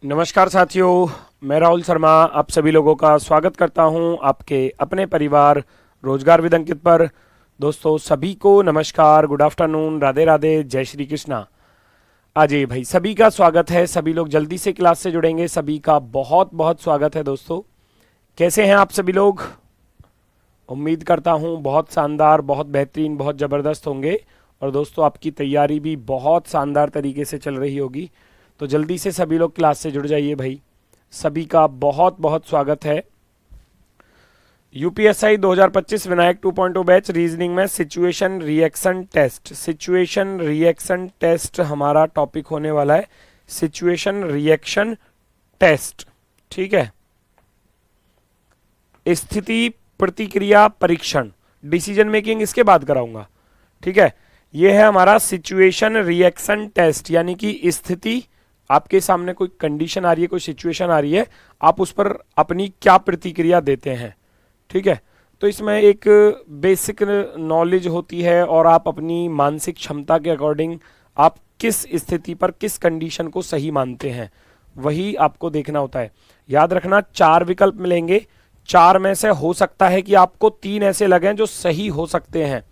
नमस्कार साथियों, मैं राहुल शर्मा आप सभी लोगों का स्वागत करता हूं आपके अपने परिवार रोजगार विद अंकित पर। दोस्तों सभी को नमस्कार, गुड आफ्टरनून, राधे राधे, जय श्री कृष्णा। अजय भाई सभी का स्वागत है। सभी लोग जल्दी से क्लास से जुड़ेंगे, सभी का बहुत बहुत स्वागत है। दोस्तों कैसे हैं आप सभी लोग? उम्मीद करता हूं बहुत शानदार, बहुत बेहतरीन, बहुत ज़बरदस्त होंगे। और दोस्तों आपकी तैयारी भी बहुत शानदार तरीके से चल रही होगी। तो जल्दी से सभी लोग क्लास से जुड़ जाइए भाई। सभी का बहुत बहुत स्वागत है। यूपीएसआई 2025 विनायक 2.0 बैच रीजनिंग में situation reaction test, situation reaction test हमारा टॉपिक होने वाला है। सिचुएशन रिएक्शन टेस्ट, ठीक है। स्थिति प्रतिक्रिया परीक्षण, डिसीजन मेकिंग इसके बाद कराऊंगा, ठीक है। यह है हमारा सिचुएशन रिएक्शन टेस्ट, यानी कि स्थिति, आपके सामने कोई कंडीशन आ रही है, कोई सिचुएशन आ रही है, आप उस पर अपनी क्या प्रतिक्रिया देते हैं, ठीक है। तो इसमें एक बेसिक नॉलेज होती है और आप अपनी मानसिक क्षमता के अकॉर्डिंग आप किस स्थिति पर किस कंडीशन को सही मानते हैं, वही आपको देखना होता है। याद रखना 4 विकल्प मिलेंगे, 4 में से हो सकता है कि आपको 3 ऐसे लगें जो सही हो सकते हैं,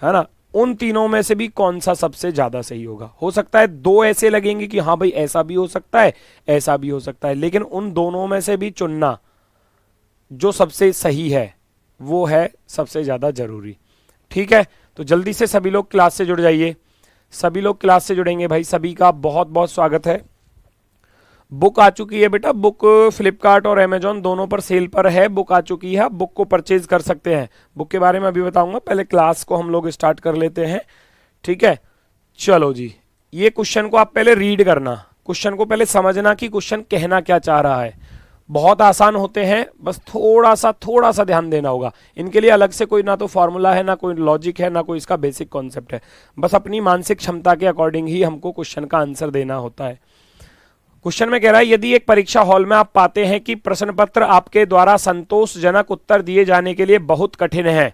है ना। उन तीनों में से भी कौन सा सबसे ज्यादा सही होगा। हो सकता है 2 ऐसे लगेंगे कि हाँ भाई ऐसा भी हो सकता है, ऐसा भी हो सकता है, लेकिन उन दोनों में से भी चुनना जो सबसे सही है वो है सबसे ज्यादा जरूरी, ठीक है। तो जल्दी से सभी लोग क्लास से जुड़ जाइए। सभी लोग क्लास से जुड़ेंगे भाई, सभी का बहुत बहुत स्वागत है। बुक आ चुकी है बेटा, बुक फ्लिपकार्ट और अमेजॉन दोनों पर सेल पर है। बुक आ चुकी है, बुक को परचेज कर सकते हैं। बुक के बारे में अभी बताऊंगा, पहले क्लास को हम लोग स्टार्ट कर लेते हैं, ठीक है। चलो जी, ये क्वेश्चन को आप पहले रीड करना, क्वेश्चन को पहले समझना कि क्वेश्चन कहना क्या चाह रहा है। बहुत आसान होते हैं, बस थोड़ा सा ध्यान देना होगा। इनके लिए अलग से कोई ना तो फॉर्मूला है, ना कोई लॉजिक है, ना कोई इसका बेसिक कॉन्सेप्ट है। बस अपनी मानसिक क्षमता के अकॉर्डिंग ही हमको क्वेश्चन का आंसर देना होता है। क्वेश्चन में कह रहा है, यदि एक परीक्षा हॉल में आप पाते हैं कि प्रश्न पत्र आपके द्वारा संतोषजनक उत्तर दिए जाने के लिए बहुत कठिन है,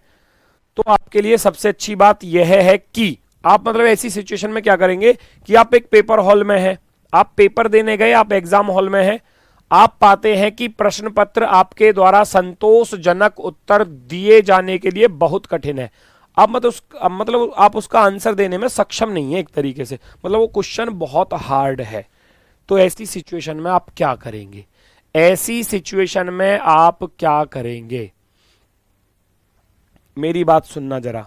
तो आपके लिए सबसे अच्छी बात यह है कि आप मतलब ऐसी सिचुएशन में क्या करेंगे कि आप एक पेपर हॉल में हैं, आप पेपर देने गए, आप एग्जाम हॉल में हैं, आप पाते हैं कि प्रश्न पत्र आपके द्वारा संतोषजनक उत्तर दिए जाने के लिए बहुत कठिन है। आप मतलब आप उसका आंसर देने में सक्षम नहीं है एक तरीके से, मतलब वो क्वेश्चन बहुत हार्ड है। तो ऐसी सिचुएशन में आप क्या करेंगे? ऐसी सिचुएशन में आप क्या करेंगे? मेरी बात सुनना जरा।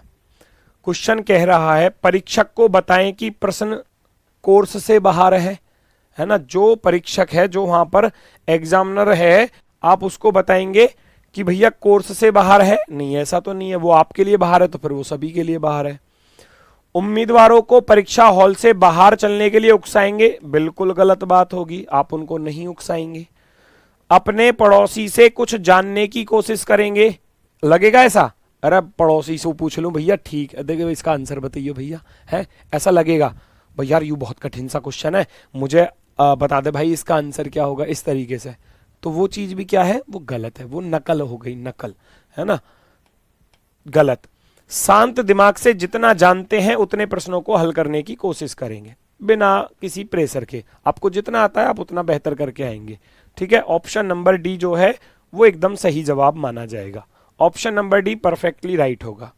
क्वेश्चन कह रहा है, परीक्षक को बताएं कि प्रश्न कोर्स से बाहर है ना। जो परीक्षक है, जो वहां पर एग्जामिनर है, आप उसको बताएंगे कि भैया कोर्स से बाहर है। नहीं, ऐसा तो नहीं है, वो आपके लिए बाहर है तो फिर वो सभी के लिए बाहर है। उम्मीदवारों को परीक्षा हॉल से बाहर चलने के लिए उकसाएंगे, बिल्कुल गलत बात होगी, आप उनको नहीं उकसाएंगे। अपने पड़ोसी से कुछ जानने की कोशिश करेंगे, लगेगा ऐसा, अरे पड़ोसी से पूछ लूं भैया, ठीक है, देखिए इसका आंसर बताइए भैया, है ऐसा लगेगा। भैया यार, यू बहुत कठिन सा क्वेश्चन है, मुझे बता दे भाई इसका आंसर क्या होगा, इस तरीके से। तो वो चीज भी क्या है, वो गलत है, वो नकल हो गई, नकल, है ना, गलत। शांत दिमाग से जितना जानते हैं उतने प्रश्नों को हल करने की कोशिश करेंगे, बिना किसी प्रेशर के। आपको जितना आता है आप उतना बेहतर करके आएंगे, ठीक है। ऑप्शन नंबर डी जो है वो एकदम सही जवाब माना जाएगा। Option number D perfectly right होगा।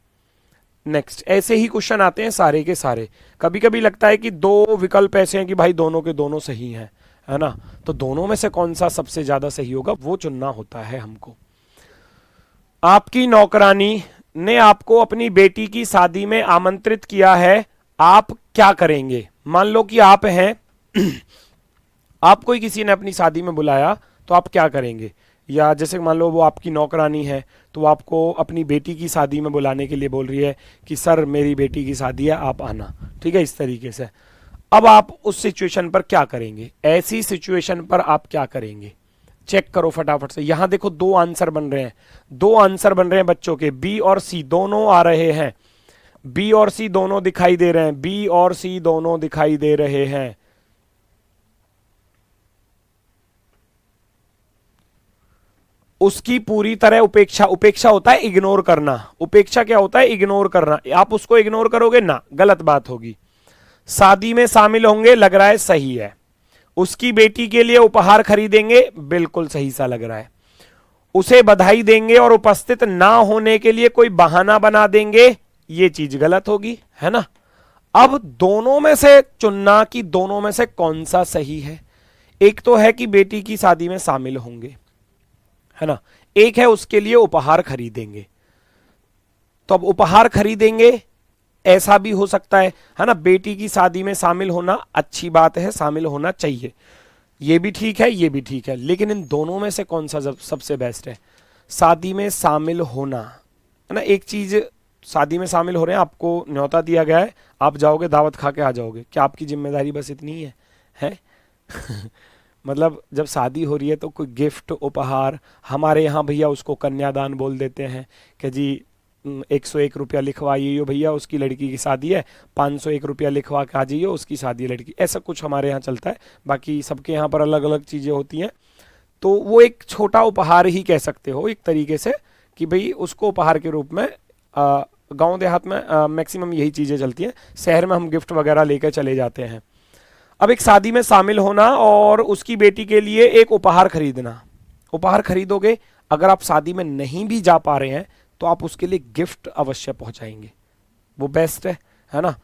नेक्स्ट, ऐसे ही क्वेश्चन आते हैं सारे के सारे। कभी कभी लगता है कि 2 विकल्प ऐसे हैं कि भाई दोनों के दोनों सही हैं, है ना, तो दोनों में से कौन सा सबसे ज्यादा सही होगा वो चुनना होता है हमको। आपकी नौकरानी ने आपको अपनी बेटी की शादी में आमंत्रित किया है, आप क्या करेंगे? मान लो कि आप हैं आपको ही किसी ने अपनी शादी में बुलाया, तो आप क्या करेंगे? या जैसे मान लो वो आपकी नौकरानी है, तो आपको अपनी बेटी की शादी में बुलाने के लिए बोल रही है कि सर मेरी बेटी की शादी है, आप आना, ठीक है, इस तरीके से। अब आप उस सिचुएशन पर क्या करेंगे? ऐसी सिचुएशन पर आप क्या करेंगे? चेक करो फटाफट से। यहां देखो 2 आंसर बन रहे हैं, 2 आंसर बन रहे हैं बच्चों के, बी और सी दोनों आ रहे हैं, बी और सी दोनों दिखाई दे रहे हैं, बी और सी दोनों दिखाई दे रहे हैं। उसकी पूरी तरह उपेक्षा, उपेक्षा होता है इग्नोर करना, उपेक्षा क्या होता है? इग्नोर करना। आप उसको इग्नोर करोगे ना, गलत बात होगी। शादी में शामिल होंगे, लग रहा है सही है। उसकी बेटी के लिए उपहार खरीदेंगे, बिल्कुल सही सा लग रहा है। उसे बधाई देंगे और उपस्थित ना होने के लिए कोई बहाना बना देंगे, ये चीज गलत होगी, है ना। अब दोनों में से चुनना कि दोनों में से कौन सा सही है। एक तो है कि बेटी की शादी में शामिल होंगे, है ना, एक है उसके लिए उपहार खरीदेंगे। तो अब उपहार खरीदेंगे ऐसा भी हो सकता है ना। बेटी की शादी में शामिल होना अच्छी बात है, शामिल होना चाहिए, ये भी ठीक है, ये भी ठीक है, लेकिन इन दोनों में से कौन सा सबसे बेस्ट है। शादी में शामिल होना, है ना। एक चीज, शादी में शामिल हो रहे हैं, आपको न्योता दिया गया है, आप जाओगे दावत खा के आ जाओगे, क्या आपकी जिम्मेदारी बस इतनी ही है? मतलब जब शादी हो रही है तो कोई गिफ्ट उपहार, हमारे यहाँ भैया उसको कन्यादान बोल देते हैं कि जी 101 रुपया लिखवाइए भैया, उसकी लड़की की शादी है, 501 रुपया लिखवा के आ जाइए, उसकी शादी है लड़की, ऐसा कुछ हमारे यहाँ चलता है। बाकी सबके यहाँ पर अलग अलग चीज़ें होती हैं, तो वो एक छोटा उपहार ही कह सकते हो एक तरीके से, कि भाई उसको उपहार के रूप में। गांव देहात में मैक्सिमम यही चीज़ें चलती हैं, शहर में हम गिफ्ट वगैरह लेकर चले जाते हैं। अब एक शादी में शामिल होना और उसकी बेटी के लिए एक उपहार खरीदना। उपहार खरीदोगे, अगर आप शादी में नहीं भी जा पा रहे हैं तो आप उसके लिए गिफ्ट अवश्य पहुंचाएंगे, वो बेस्ट है ना,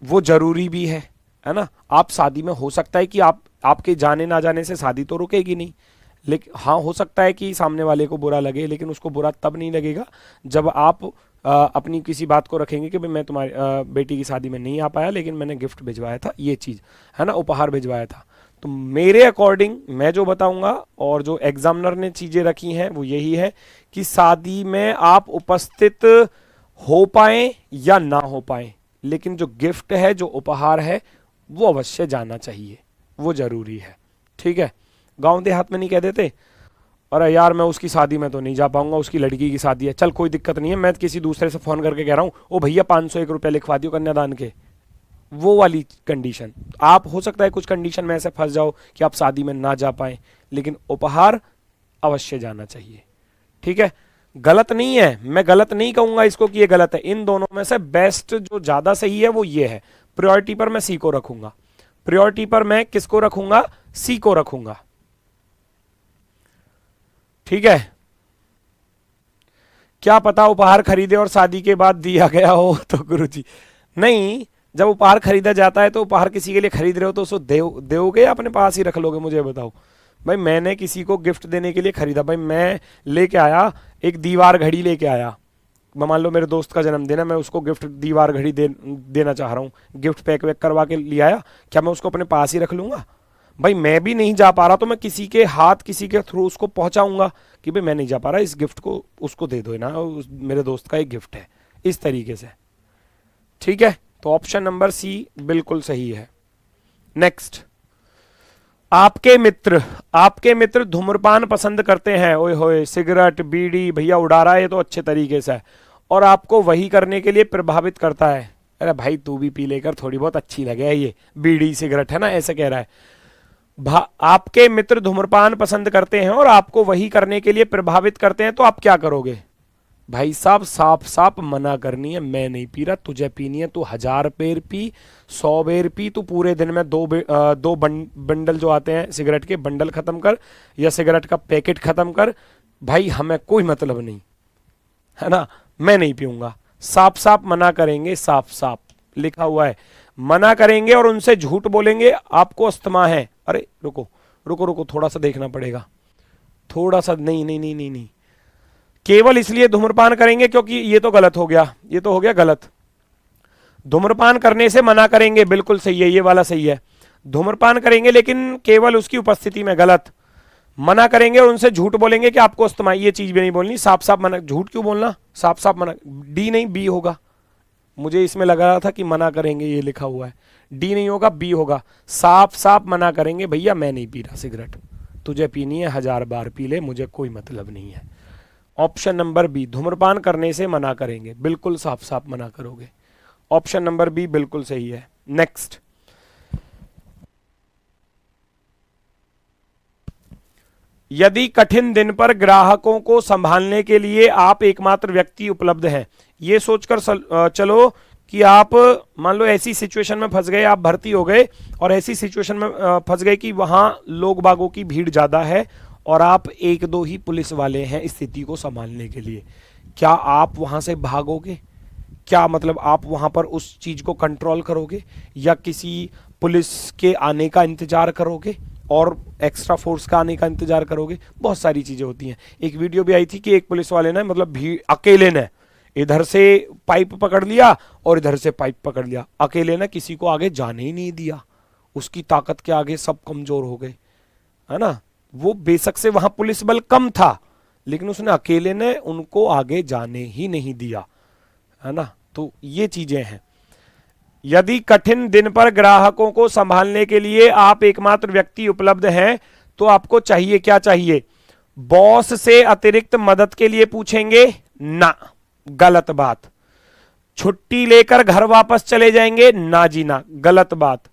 वो जरूरी भी है ना। आप शादी में, हो सकता है कि आपके जाने ना जाने से शादी तो रुकेगी नहीं, लेकिन हाँ हो सकता है कि सामने वाले को बुरा लगे, लेकिन उसको बुरा तब नहीं लगेगा जब आप अपनी किसी बात को रखेंगे कि भाई मैं तुम्हारी बेटी की शादी में नहीं आ पाया, लेकिन मैंने गिफ्ट भिजवाया था, ये चीज़ है ना, उपहार भिजवाया था। तो मेरे अकॉर्डिंग मैं जो बताऊंगा और जो एग्जामिनर ने चीज़ें रखी हैं वो यही है कि शादी में आप उपस्थित हो पाए या ना हो पाए, लेकिन जो गिफ्ट है, जो उपहार है, वो अवश्य जाना चाहिए, वो जरूरी है, ठीक है। गांव देहात में नहीं कह देते अरे यार मैं उसकी शादी में तो नहीं जा पाऊंगा, उसकी लड़की की शादी है, चल कोई दिक्कत नहीं है, मैं किसी दूसरे से फोन करके कह रहा हूँ ओ भैया 501 रुपया लिखवा दियो कन्यादान के, वो वाली कंडीशन। आप हो सकता है कुछ कंडीशन में ऐसे फंस जाओ कि आप शादी में ना जा पाए, लेकिन उपहार अवश्य जाना चाहिए, ठीक है। गलत नहीं है, मैं गलत नहीं कहूंगा इसको कि ये गलत है, इन दोनों में से बेस्ट जो ज्यादा सही है वो ये है। प्रायोरिटी पर मैं सी को रखूंगा, प्रायोरिटी पर मैं किसको रखूंगा, सी को रखूंगा, ठीक है। क्या पता उपहार खरीदे और शादी के बाद दिया गया हो तो गुरुजी, नहीं, जब उपहार खरीदा जाता है तो उपहार किसी के लिए खरीद रहे हो तो उसको दोगे या अपने पास ही रख लोगे, मुझे बताओ भाई। मैंने किसी को गिफ्ट देने के लिए खरीदा, भाई मैं लेके आया एक दीवार घड़ी लेके आया, मान लो मेरे दोस्त का जन्मदिन है, मैं उसको गिफ्ट दीवार घड़ी देना चाह रहा हूँ, गिफ्ट पैक वैक करवा के ले आया, क्या मैं उसको अपने पास ही रख लूंगा? भाई मैं भी नहीं जा पा रहा तो मैं किसी के हाथ, किसी के थ्रू उसको पहुंचाऊंगा कि भाई मैं नहीं जा पा रहा, इस गिफ्ट को उसको दे दो ना, मेरे दोस्त का एक गिफ्ट है, इस तरीके से, ठीक है। तो ऑप्शन नंबर सी बिल्कुल सही है। नेक्स्ट, आपके मित्र धूम्रपान पसंद करते हैं, ओए होए सिगरेट बीड़ी भैया उड़ा रहा है तो अच्छे तरीके से, और आपको वही करने के लिए प्रभावित करता है। अरे भाई तू भी पी लेकर, थोड़ी बहुत अच्छी लगे है ये बीड़ी सिगरेट, है ना, ऐसे कह रहा है। आपके मित्र धूम्रपान पसंद करते हैं और आपको वही करने के लिए प्रभावित करते हैं, तो आप क्या करोगे? भाई साहब साफ साफ मना करनी है, मैं नहीं पी रहा, तुझे पीनी है, तू 1000 बेर पी, 100 बेर पी, तू पूरे दिन में दो बंडल जो आते हैं सिगरेट के, बंडल खत्म कर या सिगरेट का पैकेट खत्म कर, भाई हमें कोई मतलब नहीं, है ना, मैं नहीं पीऊंगा। साफ साफ मना करेंगे, साफ साफ लिखा हुआ है, मना करेंगे और उनसे झूठ बोलेंगे आपको अस्थमा है। अरे रुको रुको रुको, थोड़ा सा देखना पड़ेगा, थोड़ा सा, नहीं नहीं नहीं नहीं नहीं, केवल इसलिए धूम्रपान करेंगे क्योंकि ये तो गलत हो गया, ये तो हो गया गलत। धूम्रपान करने से मना करेंगे, बिल्कुल सही है, ये वाला सही है। धूम्रपान करेंगे लेकिन केवल उसकी उपस्थिति में, गलत। मना करेंगे और उनसे झूठ बोलेंगे कि आपको अस्थमा, ये चीज भी नहीं बोलनी, साफ साफ मना, झूठ क्यों बोलना, साफ साफ मना। डी नहीं बी होगा, मुझे इसमें लग रहा था कि मना करेंगे ये लिखा हुआ है, डी नहीं होगा बी होगा, साफ साफ मना करेंगे भैया मैं नहीं पी रहा सिगरेट, तुझे पीनी है 1000 बार पी ले, मुझे कोई मतलब नहीं है। ऑप्शन नंबर बी, धूम्रपान करने से मना करेंगे, बिल्कुल साफ साफ मना करोगे, ऑप्शन नंबर बी बिल्कुल सही है। नेक्स्ट, यदि कठिन दिन पर ग्राहकों को संभालने के लिए आप एकमात्र व्यक्ति उपलब्ध हैं, ये सोचकर चलो कि आप मान लो ऐसी सिचुएशन में फंस गए, आप भर्ती हो गए और ऐसी सिचुएशन में फंस गए कि वहां लोग बागों की भीड़ ज्यादा है और आप एक दो ही पुलिस वाले हैं स्थिति को संभालने के लिए, क्या आप वहां से भागोगे? क्या मतलब आप वहां पर उस चीज को कंट्रोल करोगे या किसी पुलिस के आने का इंतजार करोगे और एक्स्ट्रा फोर्स का आने का इंतजार करोगे? बहुत सारी चीजें होती हैं। एक वीडियो भी आई थी कि एक पुलिस वाले ने मतलब भीड़ अकेले ने इधर से पाइप पकड़ लिया और इधर से पाइप पकड़ लिया, अकेले ने किसी को आगे जाने ही नहीं दिया, उसकी ताकत के आगे सब कमजोर हो गए, है ना। वो बेशक से वहां पुलिस बल कम था लेकिन उसने अकेले ने उनको आगे जाने ही नहीं दिया, है ना। तो ये चीजें हैं। यदि कठिन दिन पर ग्राहकों को संभालने के लिए आप एकमात्र व्यक्ति उपलब्ध हैं तो आपको चाहिए क्या? चाहिए बॉस से अतिरिक्त मदद के लिए पूछेंगे? ना, गलत बात। छुट्टी लेकर घर वापस चले जाएंगे? ना जी ना, गलत बात।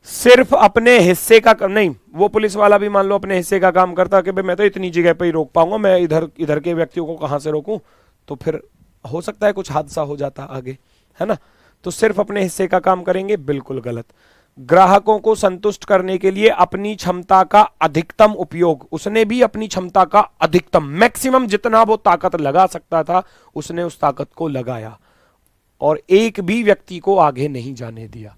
सिर्फ अपने हिस्से का नहीं, वो पुलिस वाला भी मान लो अपने हिस्से का काम करता कि भाई मैं तो इतनी जगह पे ही रोक पाऊंगा, मैं इधर के व्यक्तियों को कहां से रोकूं, तो फिर हो सकता है कुछ हादसा हो जाता आगे, है ना। तो सिर्फ अपने हिस्से का काम करेंगे? बिल्कुल गलत। ग्राहकों को संतुष्ट करने के लिए अपनी क्षमता का अधिकतम उपयोग, उसने भी अपनी क्षमता का अधिकतम मैक्सिमम जितना वो ताकत लगा सकता था उसने उस ताकत को लगाया और एक भी व्यक्ति को आगे नहीं जाने दिया,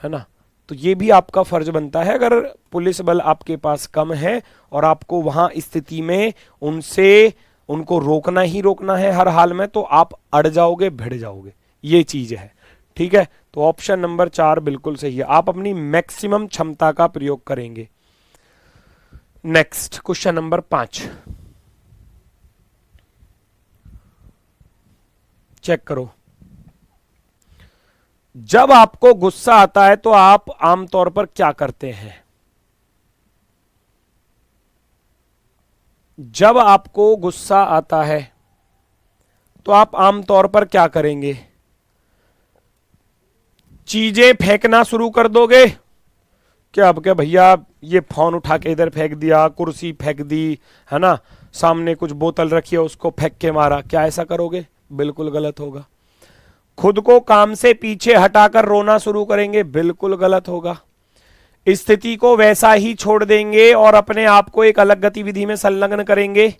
है ना। तो ये भी आपका फर्ज बनता है। अगर पुलिस बल आपके पास कम है और आपको वहां स्थिति में उनको रोकना ही रोकना है हर हाल में, तो आप अड़ जाओगे, भिड़ जाओगे, ये चीज है। ठीक है, तो ऑप्शन नंबर 4 बिल्कुल सही है, आप अपनी मैक्सिमम क्षमता का प्रयोग करेंगे। नेक्स्ट क्वेश्चन नंबर 5 चेक करो। जब आपको गुस्सा आता है तो आप आमतौर पर क्या करते हैं? जब आपको गुस्सा आता है तो आप आमतौर पर क्या करेंगे? चीजें फेंकना शुरू कर दोगे क्या? अब क्या भैया ये फोन उठा के इधर फेंक दिया, कुर्सी फेंक दी, है ना, सामने कुछ बोतल रखी है उसको फेंक के मारा, क्या ऐसा करोगे? बिल्कुल गलत होगा। खुद को काम से पीछे हटाकर रोना शुरू करेंगे? बिल्कुल गलत होगा। स्थिति को वैसा ही छोड़ देंगे और अपने आप को एक अलग गतिविधि में संलग्न करेंगे?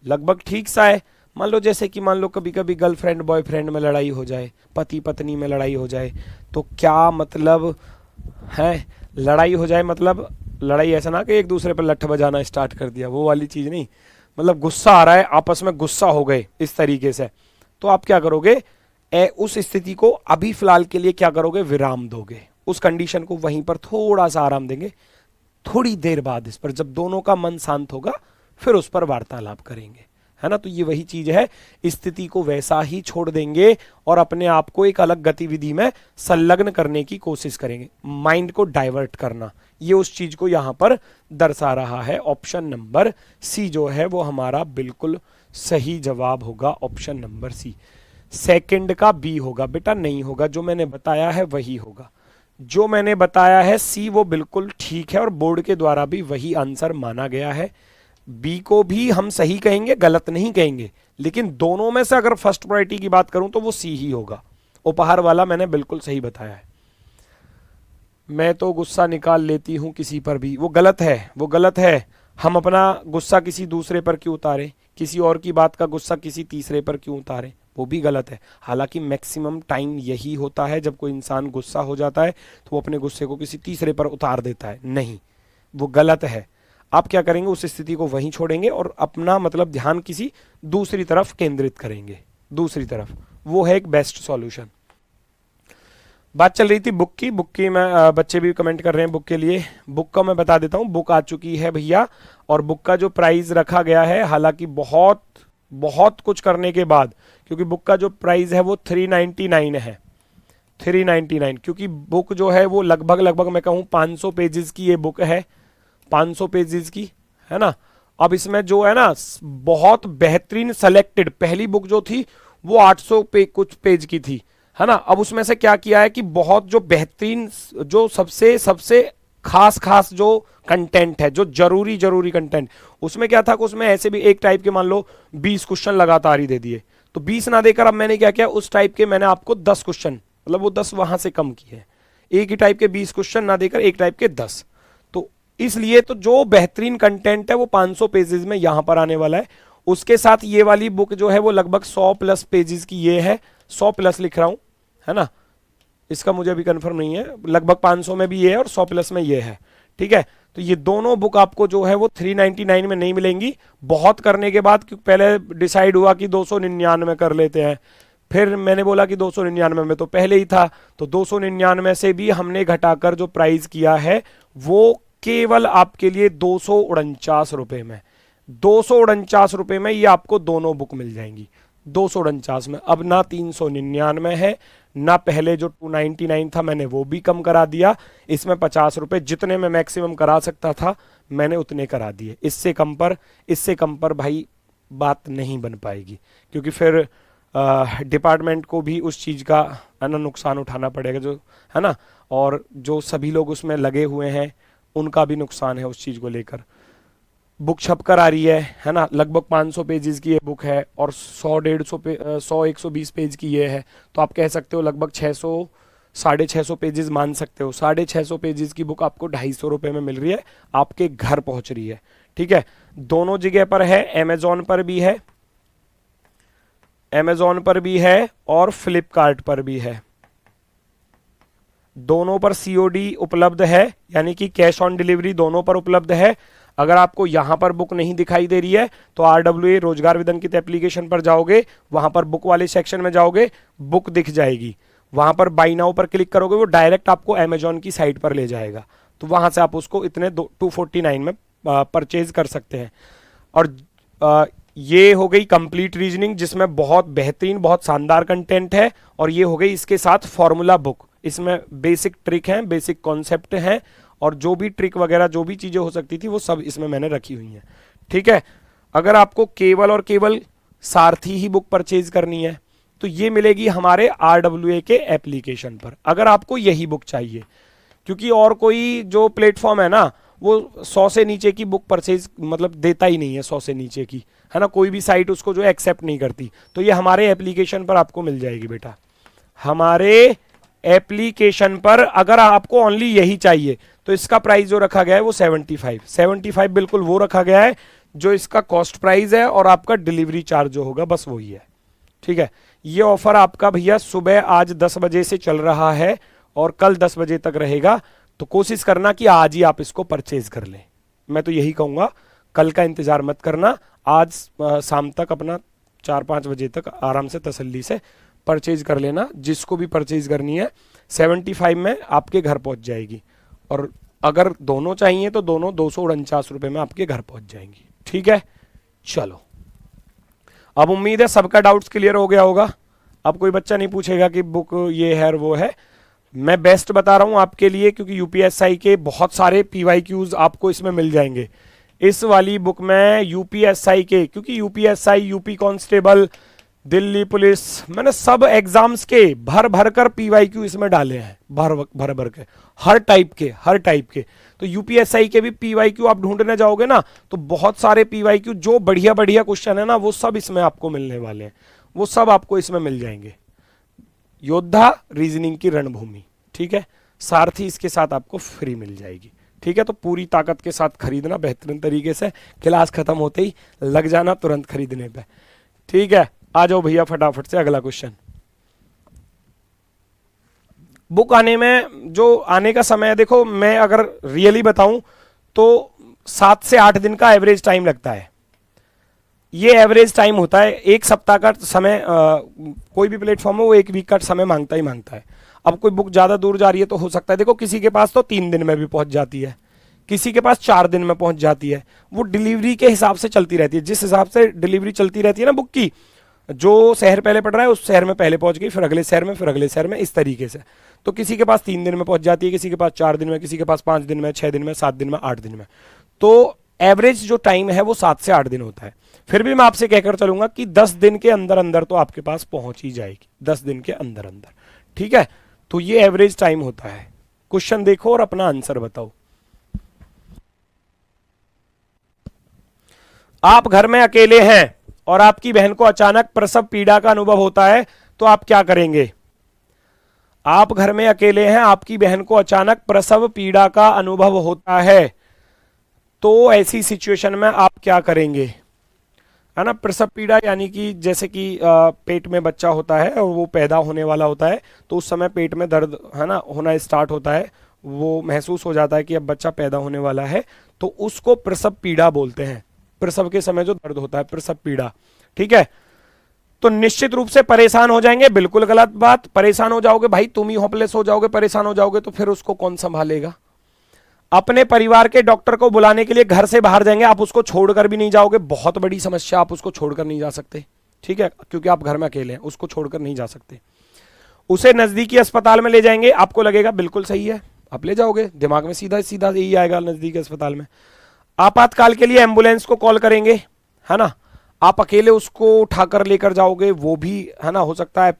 लगभग ठीक सा है। मान लो जैसे कि मान लो कभी कभी गर्लफ्रेंड बॉयफ्रेंड में लड़ाई हो जाए, पति पत्नी में लड़ाई हो जाए, तो क्या मतलब है लड़ाई हो जाए, मतलब लड़ाई ऐसा ना कि एक दूसरे पर लठ बजाना स्टार्ट कर दिया, वो वाली चीज नहीं, मतलब गुस्सा आ रहा है, आपस में गुस्सा हो गए इस तरीके से, तो आप क्या करोगे? उस स्थिति को अभी फिलहाल के लिए क्या करोगे? विराम दोगे, उस कंडीशन को वहीं पर थोड़ा सा आराम देंगे, थोड़ी देर बाद इस पर जब दोनों का मन शांत होगा फिर उस पर वार्तालाप करेंगे, है ना। तो ये वही चीज है, स्थिति को वैसा ही छोड़ देंगे और अपने आप को एक अलग गतिविधि में संलग्न करने की कोशिश करेंगे, माइंड को डाइवर्ट करना, ये उस चीज को यहां पर दर्शा रहा है। ऑप्शन नंबर सी जो है वो हमारा बिल्कुल सही जवाब होगा, ऑप्शन नंबर सी। सेकंड का बी होगा बेटा, नहीं होगा, जो मैंने बताया है वही होगा, जो मैंने बताया है सी वो बिल्कुल ठीक है और बोर्ड के द्वारा भी वही आंसर माना गया है। बी को भी हम सही कहेंगे, गलत नहीं कहेंगे, लेकिन दोनों में से अगर फर्स्ट प्रायोरिटी की बात करूं तो वो सी ही होगा। उपहार वाला मैंने बिल्कुल सही बताया है। मैं तो गुस्सा निकाल लेती हूं किसी पर भी, वो गलत है, वो गलत है। हम अपना गुस्सा किसी दूसरे पर क्यों उतारें, किसी और की बात का गुस्सा किसी तीसरे पर क्यों उतारें, वो भी गलत है। हालांकि मैक्सिमम टाइम यही होता है, जब कोई इंसान गुस्सा हो जाता है तो वो अपने गुस्से को किसी तीसरे पर उतार देता है, नहीं, वो गलत है। आप क्या करेंगे? उस स्थिति को वहीं छोड़ेंगे और अपना मतलब ध्यान किसी दूसरी तरफ केंद्रित करेंगे, दूसरी तरफ, वो है एक बेस्ट सॉल्यूशन। बात चल रही थी बुक की मैं बच्चे भी कमेंट कर रहे हैं बुक के लिए। बुक का मैं बता देता हूं, बुक आ चुकी है भैया, और बुक का जो प्राइस रखा गया है, हालांकि बहुत कुछ करने के बाद, क्योंकि बुक का जो प्राइस है वो 399 है, 399, क्योंकि बुक जो है वो लगभग मैं कहूँ 500 पेजेस की ये बुक है, 500 पेजेस की, है ना। अब इसमें जो है ना बहुत बेहतरीन सेलेक्टेड, पहली बुक जो थी वो 800 कुछ पेज की थी, है ना। अब उसमें से क्या किया है कि बहुत जो बेहतरीन, जो सबसे खास जो कंटेंट है, जो जरूरी कंटेंट, उसमें क्या था कि उसमें ऐसे भी एक टाइप के मान लो 20 क्वेश्चन लगातार ही दे दिए, तो 20 ना देकर अब मैंने क्या किया, उस टाइप के मैंने आपको 10 क्वेश्चन मतलब वो 10 वहां से कम किए हैं। एक ही टाइप के 20 क्वेश्चन ना देकर एक टाइप के 10। तो इसलिए तो जो बेहतरीन कंटेंट है वो 500 पेजेस में यहां पर आने वाला है। उसके साथ ये वाली बुक जो है वो लगभग 100 प्लस पेजेस की ये है, 100 प्लस लिख रहा हूं, है ना, इसका मुझे अभी कंफर्म नहीं है, लगभग 500 में भी ये है और 100 प्लस में ये है। ठीक है, तो ये दोनों बुक आपको जो है वो 399 में नहीं मिलेंगी। बहुत करने के बाद, क्योंकि पहले डिसाइड हुआ कि 299 कर लेते हैं, फिर मैंने बोला कि 299 में तो पहले ही था, तो 299 से भी हमने घटाकर जो प्राइस किया है वो केवल आपके लिए 249 रुपए में, 249 रुपए में ये आपको दोनों बुक मिल जाएंगी, 249 में। अब ना 399 है, ना पहले जो 299 था मैंने वो भी कम करा दिया, इसमें 50 रुपए जितने में मैक्सिमम करा सकता था मैंने उतने करा दिए। इससे कम पर भाई बात नहीं बन पाएगी, क्योंकि फिर डिपार्टमेंट को भी उस चीज़ का है ना नुकसान उठाना पड़ेगा, जो है ना, और जो सभी लोग उसमें लगे हुए हैं उनका भी नुकसान है उस चीज़ को लेकर। बुक छप कर आ रही है ना, लगभग 500 पेजेस की ये बुक है और 100-120 पेज की ये है, तो आप कह सकते हो लगभग 600-650 पेजेस मान सकते हो। 650 पेजेस की बुक आपको 250 रुपये में मिल रही है, आपके घर पहुंच रही है। ठीक है, दोनों जगह पर है, अमेजोन पर भी है और फ्लिपकार्ट पर भी है, दोनों पर सीओडी उपलब्ध है, यानी कि कैश ऑन डिलीवरी दोनों पर उपलब्ध है। अगर आपको यहां पर बुक नहीं दिखाई दे रही है तो RWA रोजगार विदंकित एप्लीकेशन पर जाओगे, वहां पर बुक वाले सेक्शन में जाओगे, बुक दिख जाएगी, वहां पर बाय नाउ पर क्लिक करोगे, वो डायरेक्ट आपको अमेजोन की साइट पर ले जाएगा, तो वहां से आप उसको इतने 249 में परचेज कर सकते हैं। और ये हो गई कंप्लीट रीजनिंग, जिसमें बहुत बेहतरीन, बहुत शानदार कंटेंट है, और ये हो गई इसके साथ फॉर्मूला बुक, इसमें बेसिक ट्रिक हैं, बेसिक कॉन्सेप्ट हैं, और जो भी ट्रिक वगैरह जो भी चीजें हो सकती थी वो सब इसमें मैंने रखी हुई हैं। ठीक है, अगर आपको केवल और केवल सारथी ही बुक परचेज करनी है तो ये मिलेगी हमारे RWA के एप्लीकेशन पर, अगर आपको यही बुक चाहिए, क्योंकि और कोई जो प्लेटफॉर्म है ना वो 100 से नीचे की बुक परचेज मतलब देता ही नहीं है, 100 से नीचे की, है ना, कोई भी साइट उसको जो एक्सेप्ट नहीं करती, तो ये हमारे एप्लीकेशन पर आपको मिल जाएगी बेटा। हमारे एप्लीकेशन पर अगर आपको ओनली यही चाहिए तो इसका प्राइस जो रखा गया है वो 75 बिल्कुल वो रखा गया है जो इसका कॉस्ट प्राइस है, और आपका डिलीवरी चार्ज जो होगा बस वही है। ठीक है, ये ऑफर आपका भैया सुबह आज 10 बजे से चल रहा है और कल 10 बजे तक रहेगा, तो कोशिश करना कि आज ही आप इसको परचेज कर लें। मैं तो यही कहूंगा, कल का इंतजार मत करना, आज शाम तक अपना 4-5 बजे तक आराम से तसल्ली से परचेज कर लेना, जिसको भी परचेज करनी है 75 में आपके घर पहुंच जाएगी, और अगर दोनों चाहिए तो दोनों 249 रुपए में आपके घर पहुंच जाएंगी। ठीक है, चलो, अब उम्मीद है सबका डाउट्स क्लियर हो गया होगा, अब कोई बच्चा नहीं पूछेगा कि बुक ये है और वो है। मैं बेस्ट बता रहा हूं आपके लिए, क्योंकि यूपीएसआई के बहुत सारे PYQs आपको इसमें मिल जाएंगे इस वाली बुक में, यूपीएसआई के, क्योंकि UPSI, UP constable, Delhi police, मैंने सब एग्जाम्स के भर भर कर PYQ इसमें डाले हैं, भर भर के, हर टाइप के। तो यूपीएसआई के भी PYQ आप ढूंढने जाओगे ना तो बहुत सारे PYQ जो बढ़िया बढ़िया क्वेश्चन है ना वो सब इसमें आपको मिलने वाले हैं, वो सब आपको इसमें मिल जाएंगे। योद्धा रीजनिंग की रणभूमि, ठीक है, सारथी इसके साथ आपको फ्री मिल जाएगी। ठीक है, तो पूरी ताकत के साथ खरीदना बेहतरीन तरीके से, क्लास खत्म होते ही लग जाना तुरंत खरीदने पे। ठीक है, आ जाओ भैया फटाफट से अगला क्वेश्चन। बुक आने में जो आने का समय है, देखो मैं अगर रियली बताऊं तो 7 से 8 दिन का एवरेज टाइम लगता है, ये एवरेज टाइम होता है। एक सप्ताह का समय कोई भी प्लेटफॉर्म है वो 1 वीक का समय मांगता ही मांगता है। अब कोई बुक ज्यादा दूर जा रही है तो हो सकता है, देखो किसी के पास तो 3 दिन में भी पहुंच जाती है, किसी के पास 4 दिन में पहुंच जाती है, वो डिलीवरी के हिसाब से चलती रहती है। जिस हिसाब से डिलीवरी चलती रहती है ना बुक की, जो शहर पहले पड़ रहा है उस शहर में पहले पहुंच गई, फिर अगले शहर में, फिर अगले शहर में, इस तरीके से। तो किसी के पास 3 दिन में पहुंच जाती है, किसी के पास 4 दिन में, किसी के पास 5 दिन में, 6 दिन में, 7 दिन में, 8 दिन में। तो एवरेज जो टाइम है वो 7 से 8 दिन होता है। फिर भी मैं आपसे कहकर चलूंगा कि 10 दिन के अंदर अंदर तो आपके पास पहुंच ही जाएगी, 10 दिन के अंदर अंदर। ठीक है, तो ये एवरेज टाइम होता है। क्वेश्चन देखो और अपना आंसर बताओ। आप घर में अकेले हैं और आपकी बहन को अचानक प्रसव पीड़ा का अनुभव होता है, तो आप क्या करेंगे? आप घर में अकेले हैं, आपकी बहन को अचानक प्रसव पीड़ा का अनुभव होता है, तो ऐसी सिचुएशन में आप क्या करेंगे, है ना। प्रसव पीड़ा यानी कि जैसे कि पेट में बच्चा होता है और वो पैदा होने वाला होता है, तो उस समय पेट में दर्द, है ना, होना स्टार्ट होता है, वो महसूस हो जाता है कि अब बच्चा पैदा होने वाला है, तो उसको प्रसव पीड़ा बोलते हैं। प्रसव के समय जो दर्द होता है, प्रसव पीड़ा, ठीक है। तो निश्चित रूप से परेशान हो जाएंगे, बिल्कुल गलत बात। परेशान हो जाओगे भाई, तुम ही होपलेस हो जाओगे, परेशान हो जाओगे, तो फिर उसको कौन संभालेगा। अपने परिवार के डॉक्टर को बुलाने के लिए घर से बाहर जाएंगे, आप उसको छोड़कर भी नहीं जाओगे, बहुत बड़ी समस्या, आप उसको छोड़कर नहीं जा सकते, ठीक है, क्योंकि आप घर में अकेले हैं, उसको छोड़कर नहीं जा सकते। उसे नजदीकी अस्पताल में ले जाएंगे, आपको लगेगा बिल्कुल सही है, आप ले जाओगे, दिमाग में सीधा सीधा यही आएगा, नजदीकी अस्पताल में। आपातकाल के लिए एम्बुलेंस को कॉल करेंगे, है ना। आप अकेले उसको उठाकर लेकर जाओगे, वो भी, है ना, हो सकता है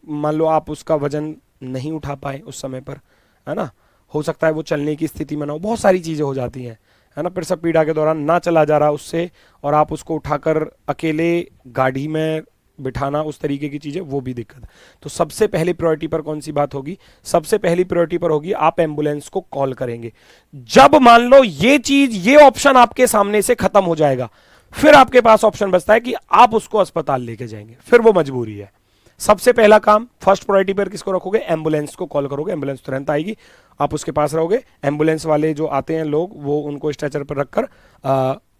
मान लो आप उसका वजन नहीं उठा पाए उस समय पर, है ना, हो सकता है वो चलने की स्थिति में ना हो, बहुत सारी चीजें हो जाती हैं, है ना। प्रसव पीड़ा के दौरान ना चला जा रहा उससे, और आप उसको उठाकर अकेले गाड़ी में बिठाना, उस तरीके की चीजें, वो भी दिक्कत है। तो सबसे पहली प्रायोरिटी पर कौन सी बात होगी, सबसे पहली प्रायोरिटी पर होगी आप एम्बुलेंस को कॉल करेंगे। जब मान लो ये चीज, ये ऑप्शन आपके सामने से खत्म हो जाएगा, फिर आपके पास ऑप्शन बचता है कि आप उसको अस्पताल लेके जाएंगे, फिर वो मजबूरी है। सबसे पहला काम फर्स्ट प्रायोरिटी पर किसको रखोगे, एम्बुलेंस को कॉल करोगे, एम्बुलेंस तुरंत आएगी, आप उसके पास रहोगे, एम्बुलेंस वाले जो आते हैं लोग, वो उनको स्ट्रेचर पर रखकर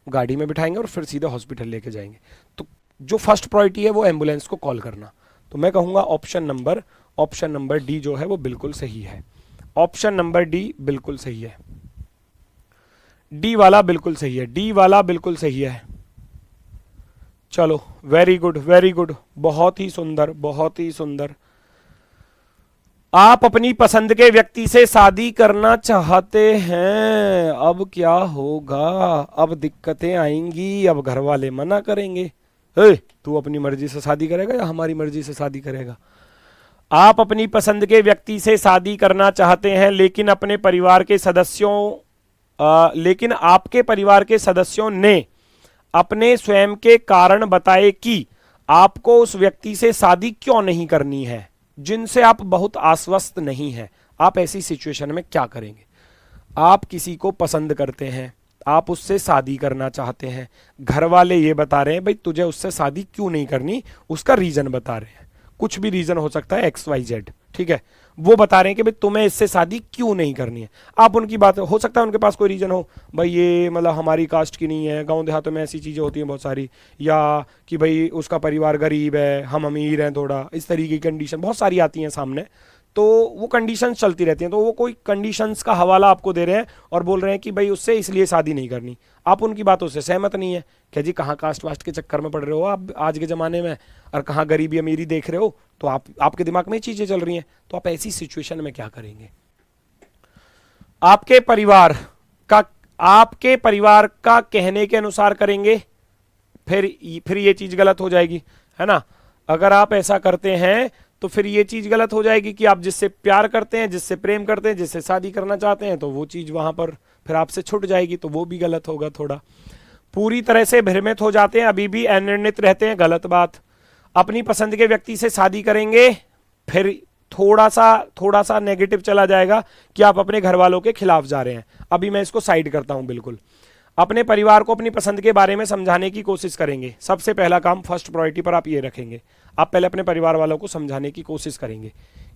गाड़ी में बिठाएंगे और फिर सीधे हॉस्पिटल लेके जाएंगे। तो जो फर्स्ट प्रायोरिटी है वो एम्बुलेंस को कॉल करना। तो मैं कहूंगा ऑप्शन नंबर डी जो है वो बिल्कुल सही है, ऑप्शन नंबर डी बिल्कुल सही है, डी वाला बिल्कुल सही है, डी वाला बिल्कुल सही है। चलो वेरी गुड वेरी गुड, बहुत ही सुंदर बहुत ही सुंदर। आप अपनी पसंद के व्यक्ति से शादी करना चाहते हैं, अब क्या होगा, अब दिक्कतें आएंगी, अब घर वाले मना करेंगे। तू अपनी मर्जी से शादी करेगा या हमारी मर्जी से शादी करेगा। आप अपनी पसंद के व्यक्ति से शादी करना चाहते हैं, लेकिन अपने परिवार के सदस्यों लेकिन आपके परिवार के सदस्यों ने अपने स्वयं के कारण बताए कि आपको उस व्यक्ति से शादी क्यों नहीं करनी है, जिनसे आप बहुत आश्वस्त नहीं हैं। आप ऐसी सिचुएशन में क्या करेंगे। आप किसी को पसंद करते हैं, आप उससे शादी करना चाहते हैं, घर वाले ये बता रहे हैं भाई तुझे उससे शादी क्यों नहीं करनी, उसका रीजन बता रहे हैं, कुछ भी रीजन हो सकता है XYZ, ठीक है, वो बता रहे हैं कि भाई तुम्हें इससे शादी क्यों नहीं करनी है। आप उनकी बात, हो सकता है उनके पास कोई रीजन हो, भाई ये मतलब हमारी कास्ट की नहीं है, गांव देहातों में ऐसी चीजें होती हैं बहुत सारी, या कि भाई उसका परिवार गरीब है, हम अमीर हैं थोड़ा, इस तरीके की कंडीशन बहुत सारी आती हैं सामने, तो वो कंडीशंस चलती रहती हैं। तो वो कोई कंडीशंस का हवाला आपको दे रहे हैं और बोल रहे हैं कि भाई उससे इसलिए शादी नहीं करनी। आप उनकी बातों से सहमत नहीं है, क्या जी कहाँ कास्ट वास्ट के चक्कर में पड़ रहे हो आप आज के ज़माने में, और कहाँ गरीबी अमीरी देख रहे हो, तो आपके दिमाग में चीज़ें चल रही हैं। तो आप ऐसी सिचुएशन में क्या करेंगे। आपके परिवार का कहने के अनुसार करेंगे, फिर ये चीज़ गलत हो जाएगी, है ना। अगर आप ऐसा करते हैं तो फिर ये चीज गलत हो जाएगी कि आप जिससे प्यार करते हैं, जिससे प्रेम करते हैं, जिससे शादी करना चाहते हैं, तो वो चीज वहां पर फिर आपसे छूट जाएगी, तो वो भी गलत होगा। थोड़ा पूरी तरह से भ्रमित हो जाते हैं, अभी भी अनिर्णित रहते हैं, गलत बात। अपनी पसंद के व्यक्ति से शादी करेंगे, फिर थोड़ा सा नेगेटिव चला जाएगा कि आप अपने घर वालों के खिलाफ जा रहे हैं। अभी मैं इसको साइड करता हूं बिल्कुल। अपने परिवार को अपनी पसंद के बारे में समझाने की कोशिश करेंगे। सबसे पहला काम फर्स्ट प्रायोरिटी पर आप ये रखेंगे, आप पहले अपने परिवार वालों को समझाने की कोशिश करेंगे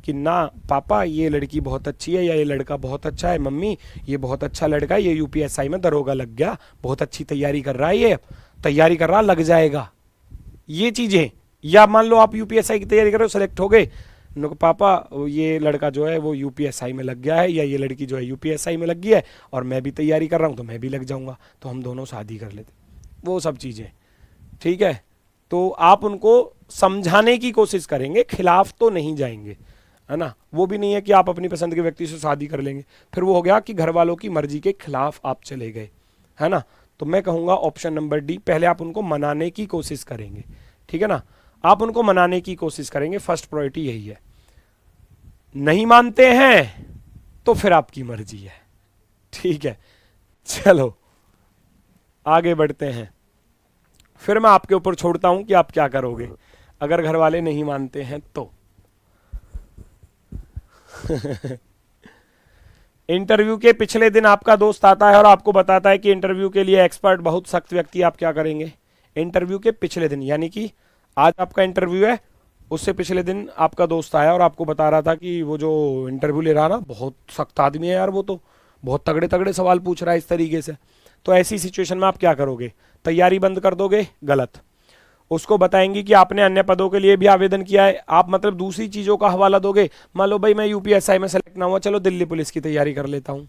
कि ना पापा ये लड़की बहुत अच्छी है, या ये लड़का बहुत अच्छा है, मम्मी ये बहुत अच्छा लड़का है, ये UPSI में दरोगा लग गया, बहुत अच्छी तैयारी कर रहा है, ये तैयारी कर रहा, लग जाएगा, ये चीजें। या मान लो आप UPSI की तैयारी कर रहे हो, सेलेक्ट हो गए, पापा ये लड़का जो है वो UPSI में लग गया है, या ये लड़की जो है UPSI में लग गई है, और मैं भी तैयारी कर रहा हूँ तो मैं भी लग जाऊंगा, तो हम दोनों शादी कर लेते, वो सब चीजें, ठीक है। तो आप उनको समझाने की कोशिश करेंगे, खिलाफ तो नहीं जाएंगे, है ना। वो भी नहीं है कि आप अपनी पसंद के व्यक्ति से शादी कर लेंगे, फिर वो हो गया कि घर वालों की मर्जी के खिलाफ आप चले गए, है ना। तो मैं कहूंगा ऑप्शन नंबर डी, पहले आप उनको मनाने की कोशिश करेंगे, ठीक है ना, आप उनको मनाने की कोशिश करेंगे, फर्स्ट प्रायोरिटी यही है। नहीं मानते हैं तो फिर आपकी मर्जी है, ठीक है। चलो आगे बढ़ते हैं, फिर मैं आपके ऊपर छोड़ता हूं कि आप क्या करोगे अगर घर वाले नहीं मानते हैं तो। इंटरव्यू के पिछले दिन आपका दोस्त आता है और आपको बताता है कि इंटरव्यू के लिए एक्सपर्ट बहुत सख्त व्यक्ति, आप क्या करेंगे? इंटरव्यू के पिछले दिन, यानी कि आज आपका इंटरव्यू है, उससे पिछले दिन आपका दोस्त आया और आपको बता रहा था कि वो जो इंटरव्यू ले रहा ना बहुत सख्त आदमी है यार, वो तो बहुत तगड़े तगड़े सवाल पूछ रहा है इस तरीके से। तो ऐसी सिचुएशन में आप क्या करोगे? तैयारी बंद कर दोगे? गलत। उसको बताएंगे कि आपने अन्य पदों के लिए भी आवेदन किया है, आप मतलब दूसरी चीज़ों का हवाला दोगे। मान लो भाई मैं यूपीएसआई में सेलेक्ट ना हुआ, चलो दिल्ली पुलिस की तैयारी कर लेता हूँ,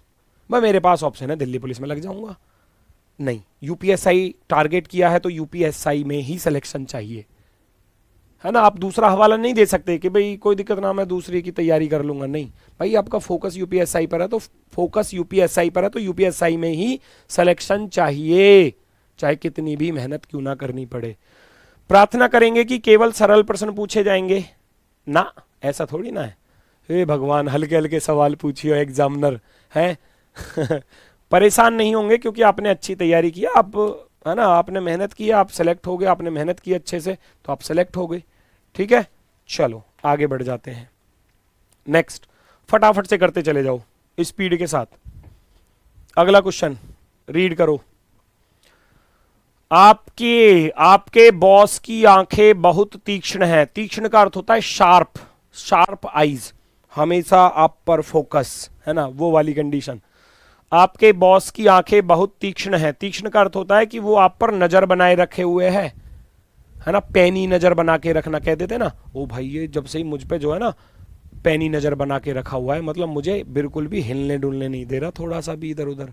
भाई मेरे पास ऑप्शन है दिल्ली पुलिस में लग जाऊंगा। नहीं, यूपीएसआई टारगेट किया है तो यूपीएसआई में ही सिलेक्शन चाहिए, है ना। आप दूसरा हवाला नहीं दे सकते कि भाई कोई दिक्कत ना मैं दूसरी की तैयारी कर लूंगा, नहीं भाई आपका फोकस यूपीएसआई पर है तो फोकस यूपीएसआई पर है, तो यूपीएसआई में ही सिलेक्शन चाहिए, चाहे कितनी भी मेहनत क्यों ना करनी पड़े। प्रार्थना करेंगे कि केवल सरल प्रश्न पूछे जाएंगे ना, ऐसा थोड़ी ना है। हे भगवान, हल्के हल्के सवाल पूछिए एग्जामिनर है। परेशान नहीं होंगे क्योंकि आपने अच्छी तैयारी की, आप है ना, आपने मेहनत की, आप सेलेक्ट हो गए, आपने मेहनत की अच्छे से तो आप सेलेक्ट हो गए। ठीक है, चलो आगे बढ़ जाते हैं। नेक्स्ट, फटाफट से करते चले जाओ स्पीड के साथ। अगला क्वेश्चन रीड करो। आपके बॉस की आंखें बहुत तीक्ष्ण हैं। तीक्ष्ण का अर्थ होता है शार्प, शार्प आईज, हमेशा आप पर फोकस, है ना, वो वाली कंडीशन। आपके बॉस की आंखें बहुत तीक्ष्ण हैं। तीक्ष्ण का अर्थ होता है कि वो आप पर नजर बनाए रखे हुए है ना, पैनी नजर बना के रखना कह देते ना, ओ भाई ये जब से ही मुझ पे जो है ना पैनी नजर बना के रखा हुआ है, मतलब मुझे बिल्कुल भी हिलने डुलने नहीं दे रहा थोड़ा सा भी इधर उधर।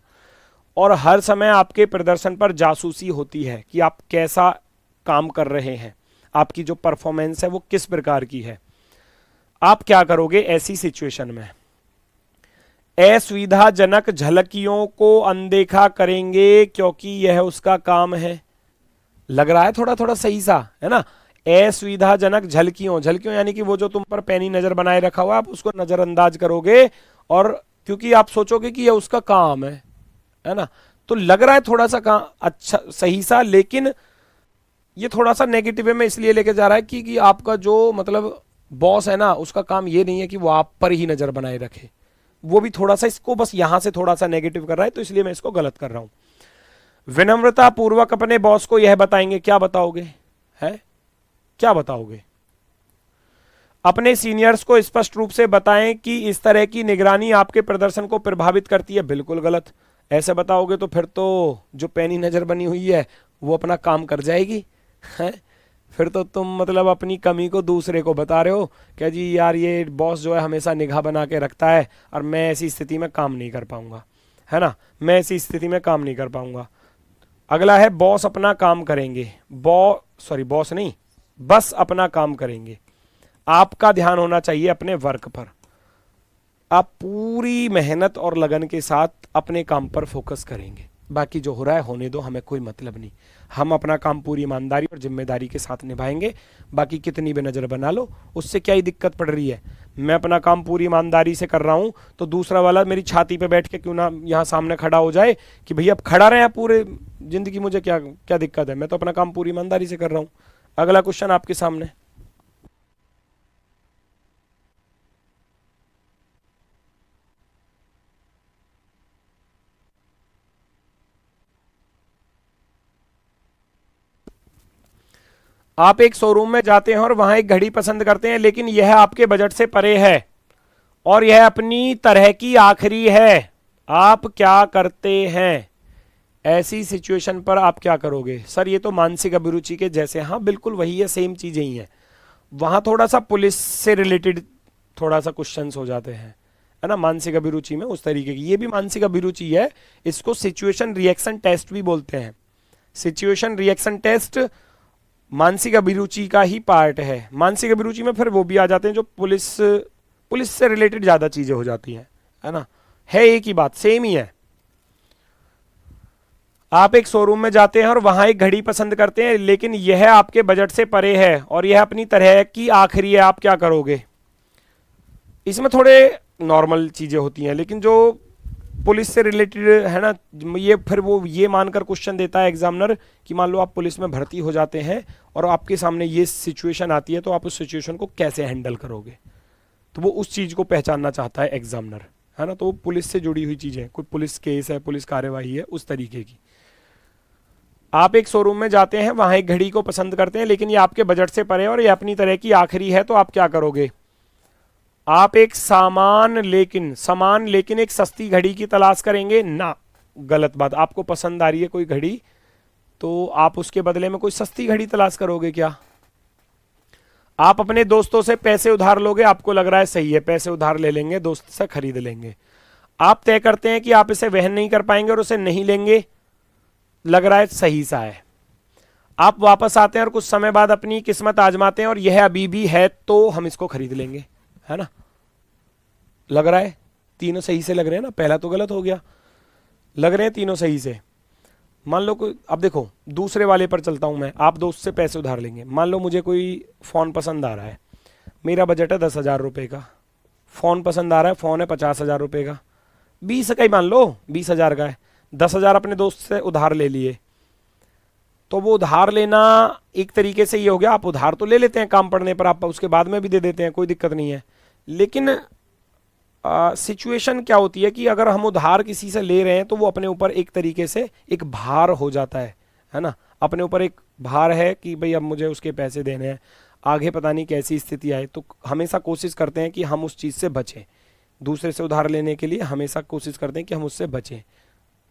और हर समय आपके प्रदर्शन पर जासूसी होती है कि आप कैसा काम कर रहे हैं, आपकी जो परफॉर्मेंस है वो किस प्रकार की है। आप क्या करोगे ऐसी सिचुएशन में? असुविधाजनक झलकियों को अनदेखा करेंगे क्योंकि यह उसका काम है। लग रहा है थोड़ा थोड़ा सही सा, है ना। असुविधाजनक झलकियों, झलकियों यानी कि वो जो तुम पर पैनी नजर बनाए रखा हुआ, आप उसको नजरअंदाज करोगे, और क्योंकि आप सोचोगे कि यह उसका काम है ना। तो लग रहा है थोड़ा सा काम अच्छा सही सा, लेकिन ये थोड़ा सा नेगेटिव में इसलिए लेके जा रहा है कि आपका जो मतलब बॉस है ना, उसका काम ये नहीं है कि वो आप पर ही नजर बनाए रखे, वो भी थोड़ा सा इसको बस यहां से थोड़ा सा नेगेटिव कर रहा है, तो इसलिए मैं इसको गलत कर रहा हूं। विनम्रता पूर्वक अपने बॉस को यह बताएंगे, क्या बताओगे? है क्या बताओगे? अपने सीनियर्स को स्पष्ट रूप से बताएं कि इस तरह की निगरानी आपके प्रदर्शन को प्रभावित करती है। बिल्कुल गलत। ऐसे बताओगे तो फिर तो जो पैनी नजर बनी हुई है वो अपना काम कर जाएगी, है। फिर तो तुम मतलब अपनी कमी को दूसरे को बता रहे हो, क्या जी यार ये बॉस जो है हमेशा निगाह बना के रखता है और मैं ऐसी स्थिति में काम नहीं कर पाऊंगा, है ना, मैं ऐसी स्थिति में काम नहीं कर पाऊंगा। अगला है बॉस अपना काम करेंगे। बॉस नहीं, बस अपना काम करेंगे। आपका ध्यान होना चाहिए अपने वर्क पर, आप पूरी मेहनत और लगन के साथ अपने काम पर फोकस करेंगे। बाकी जो हो रहा है होने दो, हमें कोई मतलब नहीं। हम अपना काम पूरी ईमानदारी और जिम्मेदारी के साथ निभाएंगे। बाकी कितनी भी नजर बना लो, उससे क्या ही दिक्कत पड़ रही है। मैं अपना काम पूरी ईमानदारी से कर रहा हूं तो दूसरा वाला मेरी छाती पे बैठ के क्यों ना यहाँ सामने खड़ा हो जाए कि भैया अब खड़ा रहे पूरे जिंदगी, मुझे क्या क्या दिक्कत है, मैं तो अपना काम पूरी ईमानदारी से कर रहा हूं। अगला क्वेश्चन आपके सामने। आप एक शोरूम में जाते हैं और वहां एक घड़ी पसंद करते हैं, लेकिन यह आपके बजट से परे है और यह अपनी तरह की आखिरी है। आप क्या करते हैं ऐसी सिचुएशन पर? आप क्या करोगे? सर ये तो मानसिक अभिरुचि के जैसे, हाँ बिल्कुल वही है, सेम चीजें ही है। वहां थोड़ा सा पुलिस से रिलेटेड थोड़ा सा क्वेश्चंस हो जाते हैं, है ना, मानसिक अभिरुचि में उस तरीके की। ये भी मानसिक अभिरुचि है, इसको सिचुएशन रिएक्शन टेस्ट भी बोलते हैं। सिचुएशन रिएक्शन टेस्ट मानसिक अभिरुचि का ही पार्ट है। मानसिक अभिरुचि में फिर वो भी आ जाते हैं जो पुलिस से रिलेटेड ज्यादा चीजें हो जाती हैं, है ना, है एक ही बात, सेम ही है। आप एक शोरूम में जाते हैं और वहां एक घड़ी पसंद करते हैं, लेकिन यह आपके बजट से परे है और यह अपनी तरह की आखिरी है। आप क्या करोगे? इसमें थोड़े नॉर्मल चीजें होती हैं, लेकिन जो पुलिस से रिलेटेड है ना, ये फिर वो ये मानकर क्वेश्चन देता है एग्जामिनर कि मान लो आप पुलिस में भर्ती हो जाते हैं और आपके सामने ये सिचुएशन आती है, तो आप उस सिचुएशन को कैसे हैंडल करोगे। तो वो उस चीज को पहचानना चाहता है एग्जामिनर, है ना। तो वो पुलिस से जुड़ी हुई चीजें, कोई पुलिस केस है, पुलिस कार्यवाही है, उस तरीके की। आप एक शोरूम में जाते हैं, वहां एक घड़ी को पसंद करते हैं, लेकिन ये आपके बजट से परे और ये अपनी तरह की आखिरी है, तो आप क्या करोगे? आप एक समान लेकिन एक सस्ती घड़ी की तलाश करेंगे ना? गलत बात। आपको पसंद आ रही है कोई घड़ी, तो आप उसके बदले में कोई सस्ती घड़ी तलाश करोगे क्या? आप अपने दोस्तों से पैसे उधार लोगे, आपको लग रहा है सही है, पैसे उधार ले लेंगे, दोस्त से खरीद लेंगे। आप तय करते हैं कि आप इसे वहन नहीं कर पाएंगे और उसे नहीं लेंगे, लग रहा है सही सा है। आप वापस आते हैं और कुछ समय बाद अपनी किस्मत आजमाते हैं और यह अभी भी है, तो हम इसको खरीद लेंगे, है ना। लग रहा है तीनों सही से लग रहे हैं ना, पहला तो गलत हो गया। लग रहे हैं तीनों सही से। मान लो कोई, अब देखो दूसरे वाले पर चलता हूं मैं। आप दोस्त से पैसे उधार लेंगे। मान लो मुझे कोई फ़ोन पसंद आ रहा है, मेरा बजट है 10,000 रुपये का। फ़ोन पसंद आ रहा है, फ़ोन है 50,000 रुपये का, 20 का ही मान लो, 20,000 का है। 10,000 अपने दोस्त से उधार ले लिए, तो वो उधार लेना एक तरीके से ये हो गया, आप उधार तो ले लेते हैं काम पड़ने पर, आप उसके बाद में भी दे देते हैं, कोई दिक्कत नहीं है। लेकिन सिचुएशन क्या होती है कि अगर हम उधार किसी से ले रहे हैं, तो वो अपने ऊपर एक तरीके से एक भार हो जाता है ना। अपने ऊपर एक भार है कि भाई अब मुझे उसके पैसे देने हैं, आगे पता नहीं कैसी स्थिति आए। तो हमेशा कोशिश करते हैं कि हम उस चीज़ से बचें। दूसरे से उधार लेने के लिए हमेशा कोशिश करते हैं कि हम उससे बचें।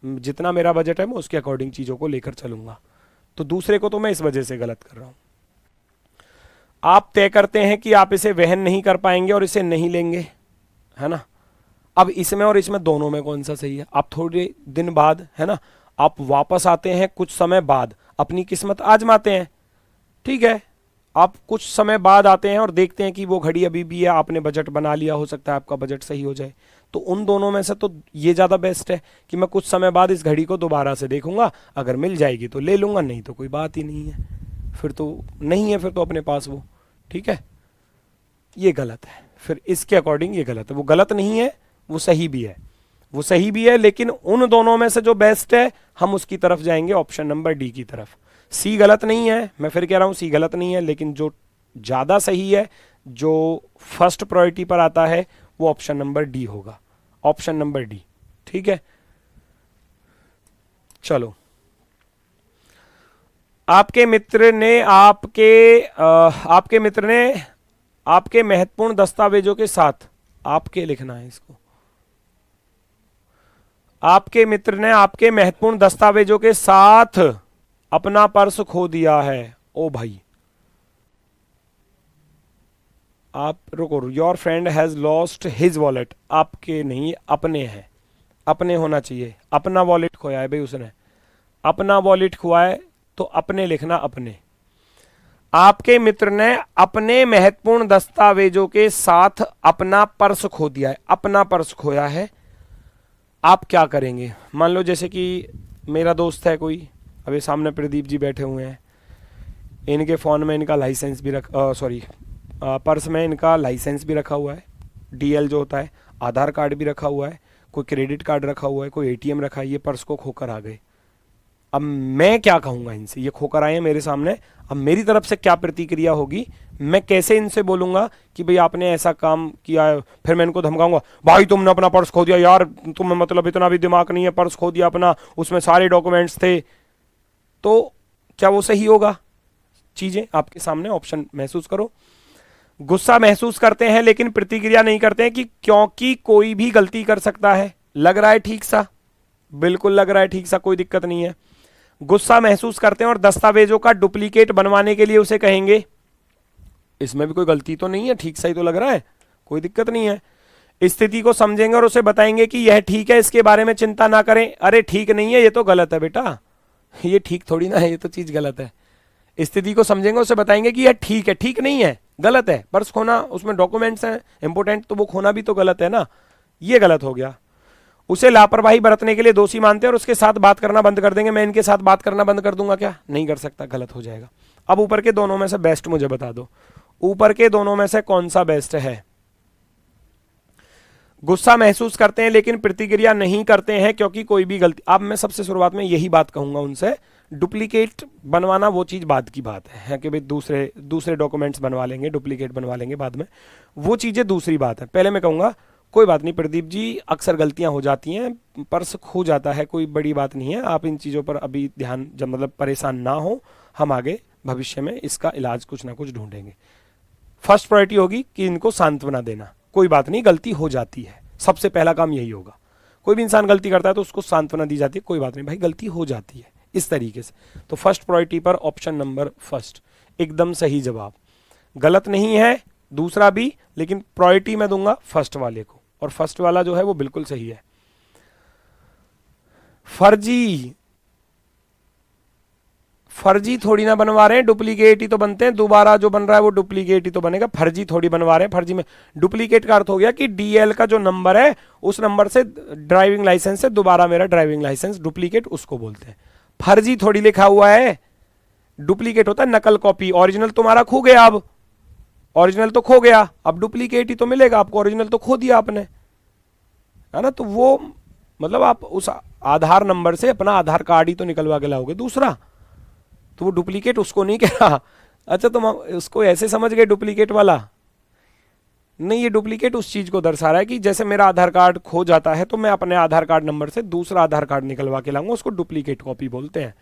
जितना मेरा बजट है मैं उसके अकॉर्डिंग चीज़ों को लेकर चलूंगा। तो दूसरे को तो मैं इस वजह से गलत कर रहा हूं। आप तय करते हैं कि आप इसे वहन नहीं कर पाएंगे और इसे नहीं लेंगे, है ना। अब इसमें और इसमें दोनों में कौन सा सही है? आप थोड़े दिन बाद, है ना, आप वापस आते हैं कुछ समय बाद, अपनी किस्मत आजमाते हैं, ठीक है। आप कुछ समय बाद आते हैं और देखते हैं कि वो घड़ी अभी भी है, आपने बजट बना लिया, हो सकता है आपका बजट सही हो जाए। तो उन दोनों में से तो ये ज़्यादा बेस्ट है कि मैं कुछ समय बाद इस घड़ी को दोबारा से देखूंगा, अगर मिल जाएगी तो ले लूंगा, नहीं तो कोई बात ही नहीं है, फिर तो नहीं है, फिर तो अपने पास वो, ठीक है। ये गलत है, फिर इसके अकॉर्डिंग ये गलत है। वो गलत नहीं है, वो सही भी है, वो सही भी है, लेकिन उन दोनों में से जो बेस्ट है हम उसकी तरफ जाएंगे, ऑप्शन नंबर डी की तरफ। सी गलत नहीं है, मैं फिर कह रहा हूं सी गलत नहीं है, लेकिन जो ज्यादा सही है, जो फर्स्ट प्रायोरिटी पर आता है, वो ऑप्शन नंबर डी होगा, ऑप्शन नंबर डी, ठीक है। चलो, आपके मित्र ने आपके महत्वपूर्ण दस्तावेजों के साथ, आपके लिखना है इसको, आपके मित्र ने आपके महत्वपूर्ण दस्तावेजों के साथ अपना पर्स खो दिया है। ओ भाई, आप रुको, your friend has lost his wallet, आपके नहीं, अपने हैं, अपने होना चाहिए। अपना वॉलेट खोया है भाई उसने, अपना वॉलेट खोया है, तो अपने लिखना, अपने। आपके मित्र ने अपने महत्वपूर्ण दस्तावेजों के साथ अपना पर्स खो दिया है, अपना पर्स खोया है। आप क्या करेंगे? मान लो जैसे कि मेरा दोस्त है कोई, अभी सामने प्रदीप जी बैठे हुए हैं, इनके फ़ोन में इनका लाइसेंस भी पर्स में इनका लाइसेंस भी रखा हुआ है, डीएल जो होता है, आधार कार्ड भी रखा हुआ है, कोई क्रेडिट कार्ड रखा हुआ है, कोई एटीएम रखा है। ये पर्स को खोकर आ गए। अब मैं क्या कहूँगा इनसे? ये खोकर आए हैं मेरे सामने, अब मेरी तरफ से क्या प्रतिक्रिया होगी? मैं कैसे इनसे बोलूंगा कि भाई आपने ऐसा काम किया है? फिर मैं इनको धमकाऊंगा, भाई तुमने अपना पर्स खो दिया यार, तुम्हें मतलब इतना भी दिमाग नहीं है, पर्स खो दिया अपना, उसमें सारे डॉक्यूमेंट्स थे। तो क्या वो सही होगा? चीजें आपके सामने, ऑप्शन महसूस करो। गुस्सा महसूस करते हैं लेकिन प्रतिक्रिया नहीं करते हैं कि क्योंकि कोई भी गलती कर सकता है। लग रहा है ठीक सा? बिल्कुल लग रहा है ठीक सा, कोई दिक्कत नहीं है। गुस्सा महसूस करते हैं और दस्तावेजों का डुप्लीकेट बनवाने के लिए उसे कहेंगे, इसमें भी कोई गलती तो नहीं है, ठीक सही तो लग रहा है, कोई दिक्कत नहीं है। स्थिति को समझेंगे और उसे बताएंगे कि यह ठीक है, इसके बारे में चिंता ना करें। अरे ठीक नहीं है, ये तो गलत है बेटा, ये ठीक थोड़ी ना है, ये तो चीज गलत है। स्थिति को समझेंगे, उसे बताएंगे कि यह ठीक है, ठीक नहीं है, गलत है। पर्स खोना, उसमें डॉक्यूमेंट्स हैं इंपोर्टेंट, तो वो खोना भी तो गलत है ना, ये गलत हो गया। उसे लापरवाही बरतने के लिए दोषी मानते हैं और उसके साथ बात करना बंद कर देंगे। मैं इनके साथ बात करना बंद कर दूंगा क्या? नहीं कर सकता, गलत हो जाएगा। अब ऊपर के दोनों में से बेस्ट मुझे बता दो, ऊपर के दोनों में से कौन सा बेस्ट है? गुस्सा महसूस करते हैं लेकिन प्रतिक्रिया नहीं करते हैं क्योंकि कोई भी गलती। अब मैं सबसे शुरुआत में यही बात कहूंगा उनसे, डुप्लीकेट बनवाना वो चीज़ बाद की बात है कि भाई दूसरे दूसरे डॉक्यूमेंट्स बनवा लेंगे, डुप्लीकेट बनवा लेंगे बाद में, वो चीज़ें दूसरी बात है। पहले मैं कहूँगा कोई बात नहीं प्रदीप जी, अक्सर गलतियां हो जाती हैं, पर्स खो जाता है, कोई बड़ी बात नहीं है, आप इन चीज़ों पर अभी ध्यान जब मतलब परेशान ना हो, हम आगे भविष्य में इसका इलाज कुछ ना कुछ ढूंढेंगे। फर्स्ट प्रायोरिटी होगी कि इनको सांत्वना देना, कोई बात नहीं गलती हो जाती है, सबसे पहला काम यही होगा। कोई भी इंसान गलती करता है तो उसको सांत्वना दी जाती है, कोई बात नहीं भाई गलती हो जाती है, इस तरीके से। तो फर्स्ट प्रायोरिटी पर ऑप्शन नंबर फर्स्ट एकदम सही जवाब, गलत नहीं है दूसरा भी, लेकिन प्रायोरिटी मैं दूंगा फर्स्ट वाले को, और फर्स्ट वाला जो है वो बिल्कुल सही है। फर्जी थोड़ी ना बनवा रहे हैं, डुप्लीकेट ही तो बनते हैं, दोबारा जो बन रहा है वो डुप्लीकेट ही तो बनेगा, फर्जी थोड़ी बनवा रहे हैं। फर्जी में डुप्लीकेट का अर्थ हो गया कि डीएल का जो नंबर है उस नंबर से ड्राइविंग लाइसेंस से दोबारा मेरा ड्राइविंग लाइसेंस, डुप्लीकेट उसको बोलते हैं। फर्जी थोड़ी लिखा हुआ है, डुप्लीकेट होता है नकल कॉपी, ओरिजिनल तुम्हारा खो गया, अब ओरिजिनल तो खो गया, अब डुप्लीकेट ही तो मिलेगा आपको, ओरिजिनल तो खो दिया आपने, है ना। तो वो मतलब आप उस आधार नंबर से अपना आधार कार्ड ही तो निकलवा के लाओगे दूसरा, तो वो डुप्लीकेट उसको नहीं कह रहा। अच्छा तुम उसको ऐसे समझ गए डुप्लीकेट वाला, नहीं, ये डुप्लीकेट उस चीज को दर्शा रहा है कि जैसे मेरा आधार कार्ड खो जाता है तो मैं अपने आधार कार्ड नंबर से दूसरा आधार कार्ड निकलवा के लाऊंगा, उसको डुप्लीकेट कॉपी बोलते हैं।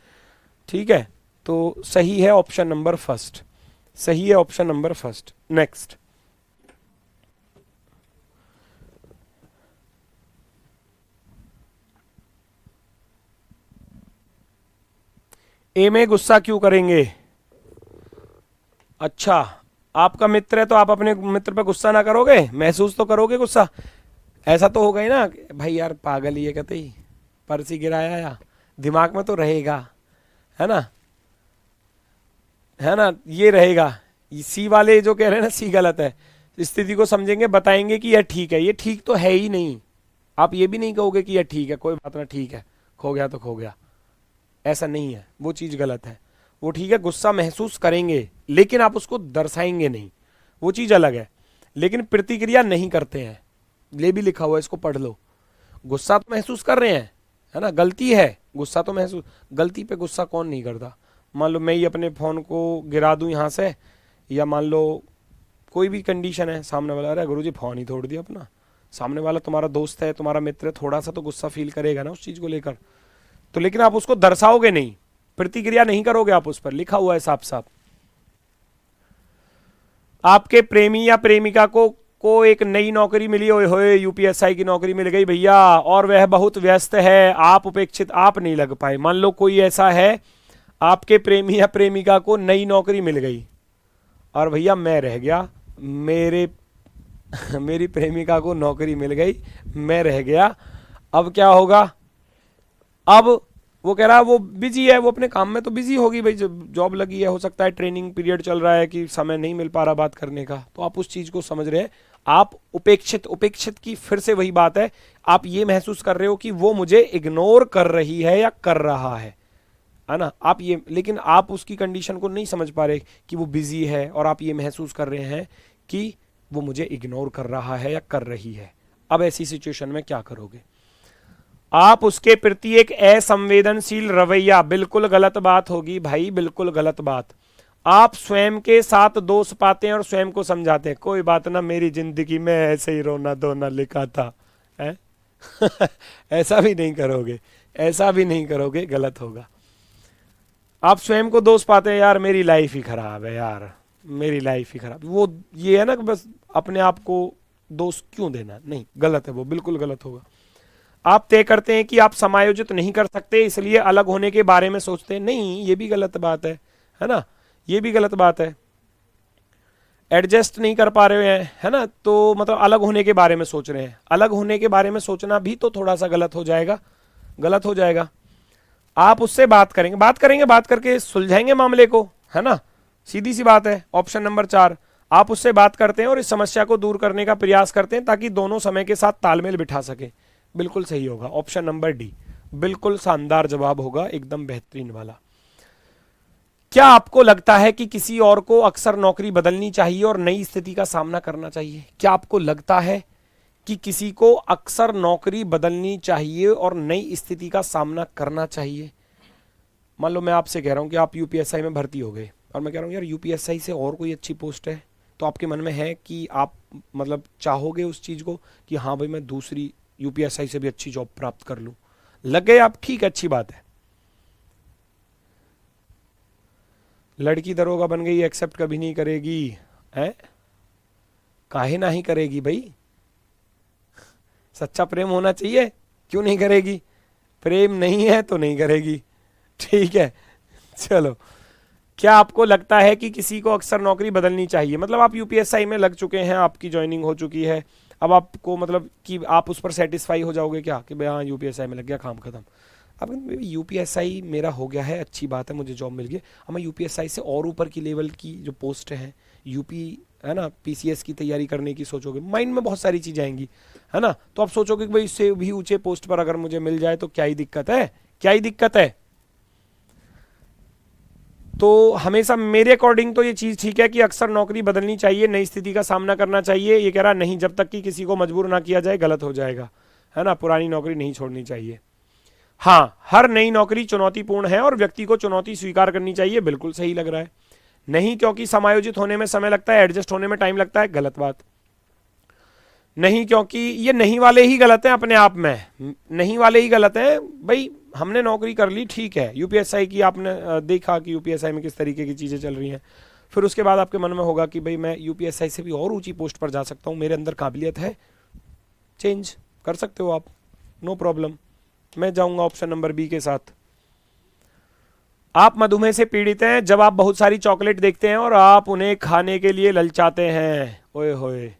ठीक है, तो सही है ऑप्शन नंबर फर्स्ट, सही है ऑप्शन नंबर फर्स्ट। नेक्स्ट, ए में गुस्सा क्यों करेंगे? अच्छा, आपका मित्र है तो आप अपने मित्र पे गुस्सा ना करोगे, महसूस तो करोगे गुस्सा, ऐसा तो होगा ही ना भाई यार पागल ही है कहते ही, पर्ची गिराया या, दिमाग में तो रहेगा, है ना, है ना, ये रहेगा। सी वाले जो कह रहे हैं ना सी गलत है, स्थिति को समझेंगे, बताएंगे कि यह ठीक है, ये ठीक तो है ही नहीं, आप ये भी नहीं कहोगे कि यह ठीक है, कोई बात ना ठीक है, खो गया तो खो गया, ऐसा नहीं है, वो चीज गलत है। वो ठीक है गुस्सा महसूस करेंगे लेकिन आप उसको दर्शाएंगे नहीं, वो चीज अलग है, लेकिन प्रतिक्रिया नहीं करते हैं, ये भी लिखा हुआ है, इसको पढ़ लो। गुस्सा तो महसूस कर रहे हैं, है ना, गलती है, गुस्सा तो महसूस, गलती पे गुस्सा कौन नहीं करता। मान लो मैं ही अपने फोन को गिरा दूं यहां से, या मान लो कोई भी कंडीशन है, सामने वाला अरे गुरुजी फोन ही तोड़ दिया अपना, सामने वाला तुम्हारा दोस्त है, तुम्हारा मित्र है, थोड़ा सा तो गुस्सा फील करेगा ना उस चीज को लेकर, तो लेकिन आप उसको दर्शाओगे नहीं, प्रतिक्रिया नहीं करोगे आप उस पर, लिखा हुआ है साफ साफ। आपके प्रेमी या प्रेमिका को एक नई नौकरी मिली, होए यूपीएसआई की नौकरी मिल गई भैया, और वह बहुत व्यस्त है, आप उपेक्षित, आप नहीं लग पाए। मान लो कोई ऐसा है, आपके प्रेमी या प्रेमिका को नई नौकरी मिल गई और भैया मैं रह गया, मेरी प्रेमिका को नौकरी मिल गई, मैं रह गया, अब क्या होगा? अब वो कह रहा है वो बिजी है, वो अपने काम में तो बिजी होगी भाई, जॉब लगी है, हो सकता है ट्रेनिंग पीरियड चल रहा है कि समय नहीं मिल पा रहा बात करने का, तो आप उस चीज को समझ रहे हैं, आप उपेक्षित की फिर से वही बात है, आप ये महसूस कर रहे हो कि वो मुझे इग्नोर कर रही है या कर रहा है ना, आप ये, लेकिन आप उसकी कंडीशन को नहीं समझ पा रहे कि वो बिजी है, और आप ये महसूस कर रहे हैं कि वो मुझे इग्नोर कर रहा है या कर रही है। अब ऐसी सिचुएशन में क्या करोगे? आप उसके प्रति एक असंवेदनशील रवैया, बिल्कुल गलत बात होगी भाई, बिल्कुल गलत बात। आप स्वयं के साथ दोष पाते हैं और स्वयं को समझाते हैं, कोई बात ना, मेरी जिंदगी में ऐसे ही रोना धोना लिखा था, है? ऐसा भी नहीं करोगे, ऐसा भी नहीं करोगे, गलत होगा। आप स्वयं को दोष पाते हैं, यार मेरी लाइफ ही खराब है, यार मेरी लाइफ ही खराब, वो ये है ना कि बस अपने आप को दोष क्यों देना, नहीं, गलत है, वो बिल्कुल गलत होगा। आप तय करते हैं कि आप समायोजित नहीं कर सकते इसलिए अलग होने के बारे में सोचते हैं, नहीं, ये भी गलत बात है ना, ये भी गलत बात है। एडजस्ट नहीं कर पा रहे हैं, है ना, तो मतलब अलग होने के बारे में सोच रहे हैं, अलग होने के बारे में सोचना भी तो थोड़ा सा गलत हो जाएगा, गलत हो जाएगा। आप उससे बात करेंगे, बात करके सुलझाएंगे मामले को, है ना, सीधी सी बात है। ऑप्शन नंबर 4, आप उससे बात करते हैं और इस समस्या को दूर करने का प्रयास करते हैं ताकि दोनों समय के साथ तालमेल बिठा सके, बिल्कुल सही होगा ऑप्शन नंबर डी, बिल्कुल शानदार जवाब होगा, एकदम बेहतरीन वाला। क्या आपको लगता है कि किसी और को अक्सर नौकरी बदलनी चाहिए और नई स्थिति का सामना करना चाहिए? क्या आपको लगता है कि किसी को अक्सर नौकरी बदलनी चाहिए और नई स्थिति का सामना करना चाहिए? मान लो मैं आपसे कह रहा हूँ कि आप यूपीएसआई में भर्ती हो गए और मैं कह रहा हूँ यार यूपीएसआई से और कोई अच्छी पोस्ट है, तो आपके मन में है कि आप मतलब चाहोगे उस चीज़ को कि हाँ भाई मैं दूसरी यूपीएसआई से भी अच्छी जॉब प्राप्त कर लूँ। लग गए आप, ठीक है, अच्छी बात है। लड़की दरोगा बन गई, एक्सेप्ट कभी नहीं करेगी है, काहे ना ही करेगी भाई, सच्चा प्रेम होना चाहिए, क्यों नहीं करेगी, प्रेम नहीं है तो नहीं करेगी, ठीक है। चलो, क्या आपको लगता है कि किसी को अक्सर नौकरी बदलनी चाहिए? मतलब आप यूपीएसआई में लग चुके हैं, आपकी ज्वाइनिंग हो चुकी है, अब आपको मतलब कि आप उस पर सेटिस्फाई हो जाओगे क्या कि भाई हाँ यूपीएसआई में लग गया, काम खत्म। अब यूपीएसआई मेरा हो गया है, अच्छी बात है, मुझे जॉब मिल गई, अब मैं यूपीएसआई से और ऊपर की लेवल की जो पोस्ट है, यूपी है ना, पीसीएस की तैयारी करने की सोचोगे, माइंड में बहुत सारी चीज़ें आएंगी, है ना, तो आप सोचोगे कि भाई इससे भी ऊंचे पोस्ट पर अगर मुझे मिल जाए तो क्या ही दिक्कत है, क्या ही दिक्कत है। तो हमेशा मेरे अकॉर्डिंग तो ये चीज़ ठीक है कि अक्सर नौकरी बदलनी चाहिए, नई स्थिति का सामना करना चाहिए। ये कह रहा नहीं, जब तक कि किसी को मजबूर ना किया जाए गलत हो जाएगा, है ना, पुरानी नौकरी नहीं छोड़नी चाहिए। हाँ, हर नई नौकरी चुनौतीपूर्ण है और व्यक्ति को चुनौती स्वीकार करनी चाहिए, बिल्कुल सही लग रहा है। नहीं क्योंकि समायोजित होने में समय लगता है, एडजस्ट होने में टाइम लगता है, गलत बात। नहीं क्योंकि ये नहीं वाले ही गलत हैं अपने आप में, नहीं वाले ही गलत हैं भाई। हमने नौकरी कर ली, ठीक है, यूपीएसआई की आपने देखा कि यूपीएसआई में किस तरीके की चीज़ें चल रही हैं, फिर उसके बाद आपके मन में होगा कि भाई मैं यूपीएसआई से भी और ऊंची पोस्ट पर जा सकता हूँ, मेरे अंदर काबिलियत है, चेंज कर सकते हो आप, नो प्रॉब्लम। मैं जाऊंगा ऑप्शन नंबर बी के साथ। आप मधुमेह से पीड़ित हैं, जब आप बहुत सारी चॉकलेट देखते हैं और आप उन्हें खाने के लिए ललचाते हैं। ओए होए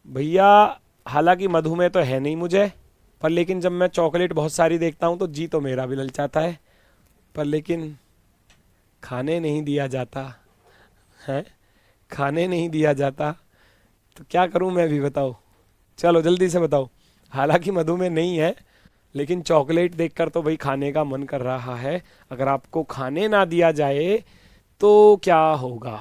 भैया, हालांकि मधुमेह तो है नहीं मुझे, पर लेकिन जब मैं चॉकलेट बहुत सारी देखता हूं तो जी तो मेरा भी ललचाता है, पर लेकिन खाने नहीं दिया जाता है, खाने नहीं दिया जाता, तो क्या करूं मैं भी, बताओ, चलो जल्दी से बताओ। हालांकि मधुमेह नहीं है, लेकिन चॉकलेट देखकर तो भाई खाने का मन कर रहा है। अगर आपको खाने ना दिया जाए तो क्या होगा?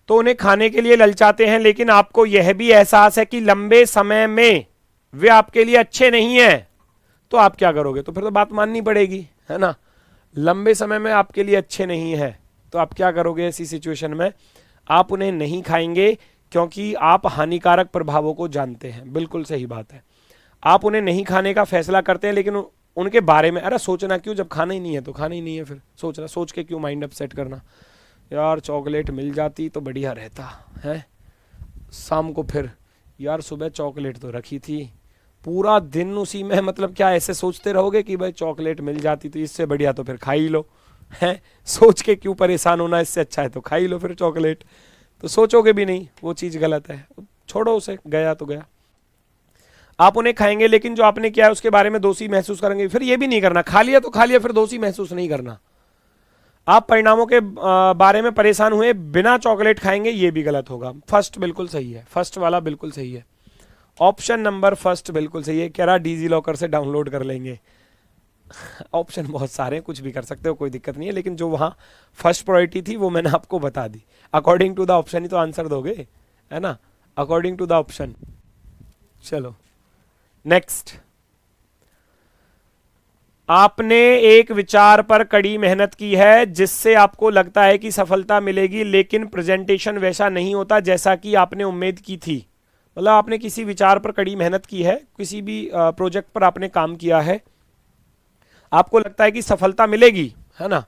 तो उन्हें खाने के लिए ललचाते हैं, लेकिन आपको यह भी एहसास है कि लंबे समय में वे आपके लिए अच्छे नहीं हैं, तो आप क्या करोगे? तो फिर तो बात माननी पड़ेगी, है ना। लंबे समय में आपके लिए अच्छे नहीं है तो आप क्या करोगे ऐसी सिचुएशन में? आप उन्हें नहीं खाएंगे क्योंकि आप हानिकारक प्रभावों को जानते हैं, बिल्कुल सही बात है। आप उन्हें नहीं खाने का फैसला करते हैं, लेकिन उनके बारे में अरे सोचना क्यों, जब खाना ही नहीं है तो खाना ही नहीं है, फिर सोचना, सोच के क्यों माइंड अपसेट करना। यार चॉकलेट मिल जाती तो बढ़िया रहता है, शाम को फिर यार सुबह चॉकलेट तो रखी थी, पूरा दिन उसी में, मतलब क्या ऐसे सोचते रहोगे कि भाई चॉकलेट मिल जाती तो इससे बढ़िया तो फिर खा ही लो, है, सोच के क्यों परेशान होना, इससे अच्छा है तो खा ही लो फिर चॉकलेट। तो सोचोगे भी नहीं, वो चीज़ गलत है, छोड़ो उसे, गया तो गया। आप उन्हें खाएंगे लेकिन जो आपने किया है उसके बारे में दोषी महसूस करेंगे, फिर ये भी नहीं करना, खा लिया तो खा लिया, फिर दोषी महसूस नहीं करना। आप परिणामों के बारे में परेशान हुए बिना चॉकलेट खाएंगे, ये भी गलत होगा। फर्स्ट बिल्कुल सही है, फर्स्ट वाला बिल्कुल सही है, ऑप्शन नंबर फर्स्ट बिल्कुल सही है। कह रहा डिजी लॉकर से डाउनलोड कर लेंगे। ऑप्शन बहुत सारे हैं, कुछ भी कर सकते हो, कोई दिक्कत नहीं है, लेकिन जो वहां फर्स्ट प्रायोरिटी थी वो मैंने आपको बता दी। अकॉर्डिंग टू द ऑप्शन ही तो आंसर दोगे, है ना, अकॉर्डिंग टू द ऑप्शन। चलो नेक्स्ट, आपने एक विचार पर कड़ी मेहनत की है जिससे आपको लगता है कि सफलता मिलेगी, लेकिन प्रेजेंटेशन वैसा नहीं होता जैसा कि आपने उम्मीद की थी। मतलब आपने किसी विचार पर कड़ी मेहनत की है, किसी भी प्रोजेक्ट पर आपने काम किया है, आपको लगता है कि सफलता मिलेगी, है ना,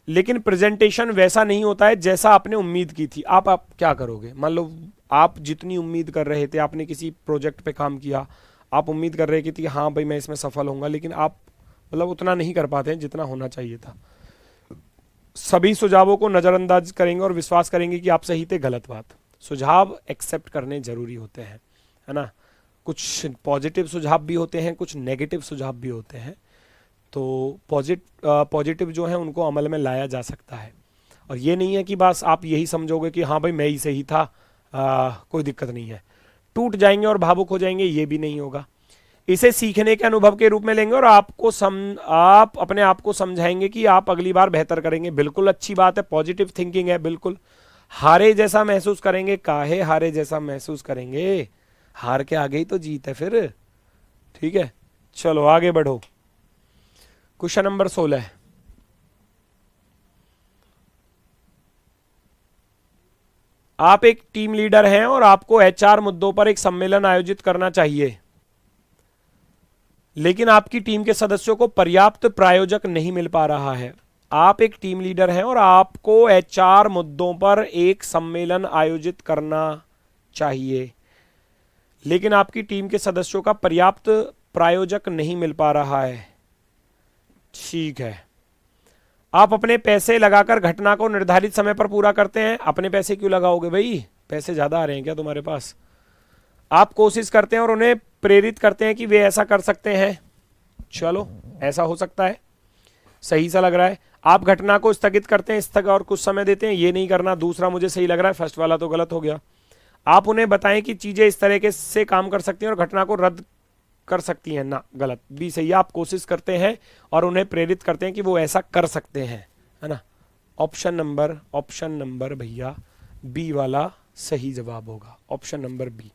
लेकिन प्रेजेंटेशन वैसा नहीं होता है जैसा आपने उम्मीद की थी। आप क्या करोगे? मान लो आप जितनी उम्मीद कर रहे थे, आपने किसी प्रोजेक्ट पे काम किया, आप उम्मीद कर रहे थे हाँ भाई मैं इसमें सफल होऊंगा, लेकिन आप मतलब उतना नहीं कर पाते हैं जितना होना चाहिए था। सभी सुझावों को नजरअंदाज करेंगे और विश्वास करेंगे कि आप सही थे, गलत बात। सुझाव एक्सेप्ट करने जरूरी होते हैं, है ना, कुछ पॉजिटिव सुझाव भी होते हैं, कुछ नेगेटिव सुझाव भी होते हैं, तो पॉजिटिव जो है उनको अमल में लाया जा सकता है। और ये नहीं है कि बस आप यही समझोगे कि हाँ भाई मैं ही सही था, कोई दिक्कत नहीं है, टूट जाएंगे और भावुक हो जाएंगे, ये भी नहीं होगा। इसे सीखने के अनुभव के रूप में लेंगे और आप अपने आप को समझाएंगे कि आप अगली बार बेहतर करेंगे, बिल्कुल अच्छी बात है, पॉजिटिव थिंकिंग है, बिल्कुल। हारे जैसा महसूस करेंगे, काहे हारे जैसा महसूस करेंगे, हार के आगे ही तो जीत है फिर, ठीक है। चलो आगे बढ़ो, क्वेश्चन नंबर 16। आप एक टीम लीडर हैं और आपको एचआर मुद्दों पर एक सम्मेलन आयोजित करना चाहिए, लेकिन आपकी टीम के सदस्यों को पर्याप्त प्रायोजक नहीं मिल पा रहा है। आप एक टीम लीडर हैं और आपको एचआर मुद्दों पर एक सम्मेलन आयोजित करना चाहिए, लेकिन आपकी टीम के सदस्यों का पर्याप्त प्रायोजक नहीं मिल पा रहा है। ठीक है, आप अपने पैसे लगाकर घटना को निर्धारित समय पर पूरा करते हैं। अपने पैसे क्यों लगाओगे भाई, पैसे ज्यादा आ रहे हैं क्या तुम्हारे पास? आप कोशिश करते हैं और उन्हें प्रेरित करते हैं कि वे ऐसा कर सकते हैं। चलो, ऐसा हो सकता है, सही सा लग रहा है। आप घटना को स्थगित करते हैं, स्थगित और कुछ समय देते हैं, ये नहीं करना। दूसरा मुझे सही लग रहा है, फर्स्ट वाला तो गलत हो गया। आप उन्हें बताएं कि चीजें इस तरह के से काम कर सकती हैं और घटना को रद्द कर सकती हैं, ना, गलत। बी सही है, आप कोशिश करते हैं और उन्हें प्रेरित करते हैं कि वो ऐसा कर सकते हैं, है ना। ऑप्शन नंबर भैया बी वाला सही जवाब होगा, ऑप्शन नंबर बी।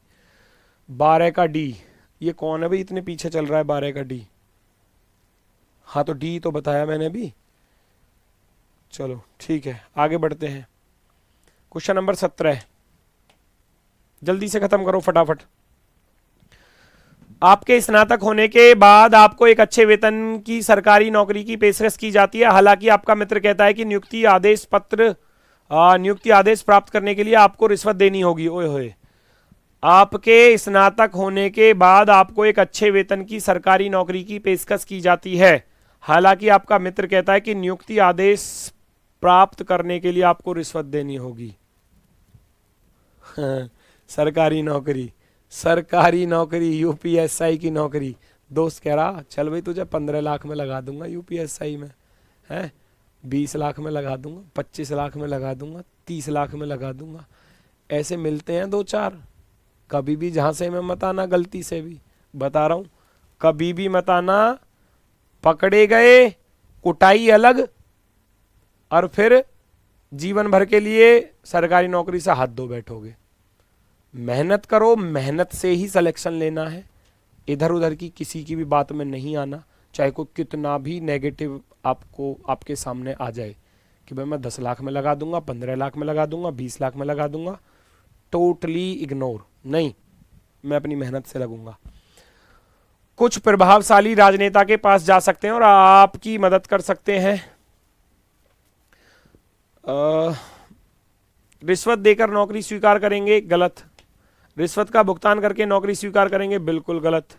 12 का डी, ये कौन है भाई इतने पीछे चल रहा है? 12 का डी, हाँ तो डी तो बताया मैंने भी। चलो ठीक है, आगे बढ़ते हैं। क्वेश्चन नंबर 17, जल्दी से खत्म करो फटाफट। आपके स्नातक होने के बाद आपको एक अच्छे वेतन की सरकारी नौकरी की पेशकश की जाती है। हालांकि आपका मित्र कहता है कि नियुक्ति आदेश प्राप्त करने के लिए आपको रिश्वत देनी होगी। ओए होए, आपके स्नातक होने के बाद आपको एक अच्छे वेतन की सरकारी नौकरी की पेशकश की जाती है। हालांकि आपका मित्र कहता है कि नियुक्ति आदेश प्राप्त करने के लिए आपको रिश्वत देनी होगी। सरकारी नौकरी, यूपीएसआई की नौकरी। दोस्त कह रहा चल भाई तुझे 15 लाख में लगा दूंगा यूपीएसआई में, है 20 लाख में लगा दूंगा, 25 लाख में लगा दूंगा, 30 लाख में लगा दूंगा। ऐसे मिलते हैं 2-4। कभी भी जहां से मैं मत आना, गलती से भी बता रहा हूं, कभी भी मत आना। पकड़े गए, कुटाई अलग, और फिर जीवन भर के लिए सरकारी नौकरी से हाथ धो बैठोगे। मेहनत करो, मेहनत से ही सिलेक्शन लेना है। इधर उधर की किसी की भी बात में नहीं आना, चाहे कोई कितना भी नेगेटिव आपको आपके सामने आ जाए कि भाई मैं 10 लाख में लगा दूंगा, 15 लाख में लगा दूंगा, 20 लाख में लगा दूंगा। टोटली इग्नोर, नहीं, मैं अपनी मेहनत से लगूंगा। कुछ प्रभावशाली राजनेता के पास जा सकते हैं और आपकी मदद कर सकते हैं। रिश्वत देकर नौकरी स्वीकार करेंगे, गलत। रिश्वत का भुगतान करके नौकरी स्वीकार करेंगे, बिल्कुल गलत।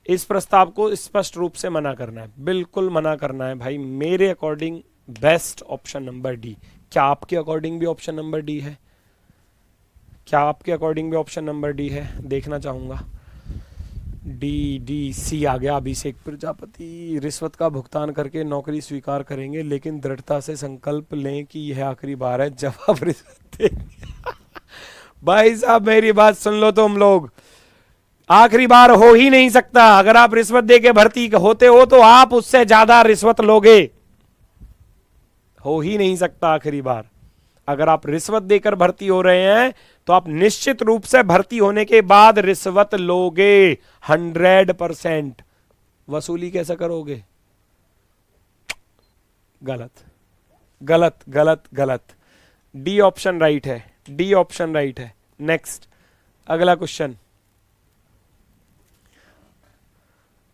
इस प्रस्ताव को स्पष्ट रूप से मना करना है, बिल्कुल मना करना है भाई। मेरे according best option number D. क्या आपके अकॉर्डिंग भी ऑप्शन नंबर डी है? क्या आपके अकॉर्डिंग भी ऑप्शन नंबर डी है? देखना चाहूंगा। डी सी आ गया, अभिषेक प्रजापति। रिश्वत का भुगतान करके नौकरी स्वीकार करेंगे, लेकिन दृढ़ता से संकल्प लें कि यह आखिरी बार है जब आप रिश्वत देंगे। भाई साहब मेरी बात सुन लो तुम लोग, आखिरी बार हो ही नहीं सकता। अगर आप रिश्वत दे के भर्ती होते हो तो आप उससे ज्यादा रिश्वत लोगे, हो ही नहीं सकता आखिरी बार। अगर आप रिश्वत देकर भर्ती हो रहे हैं तो आप निश्चित रूप से भर्ती होने के बाद रिश्वत लोगे 100%। वसूली कैसे करोगे? गलत गलत गलत गलत। डी ऑप्शन राइट है, डी ऑप्शन राइट है। नेक्स्ट, अगला क्वेश्चन।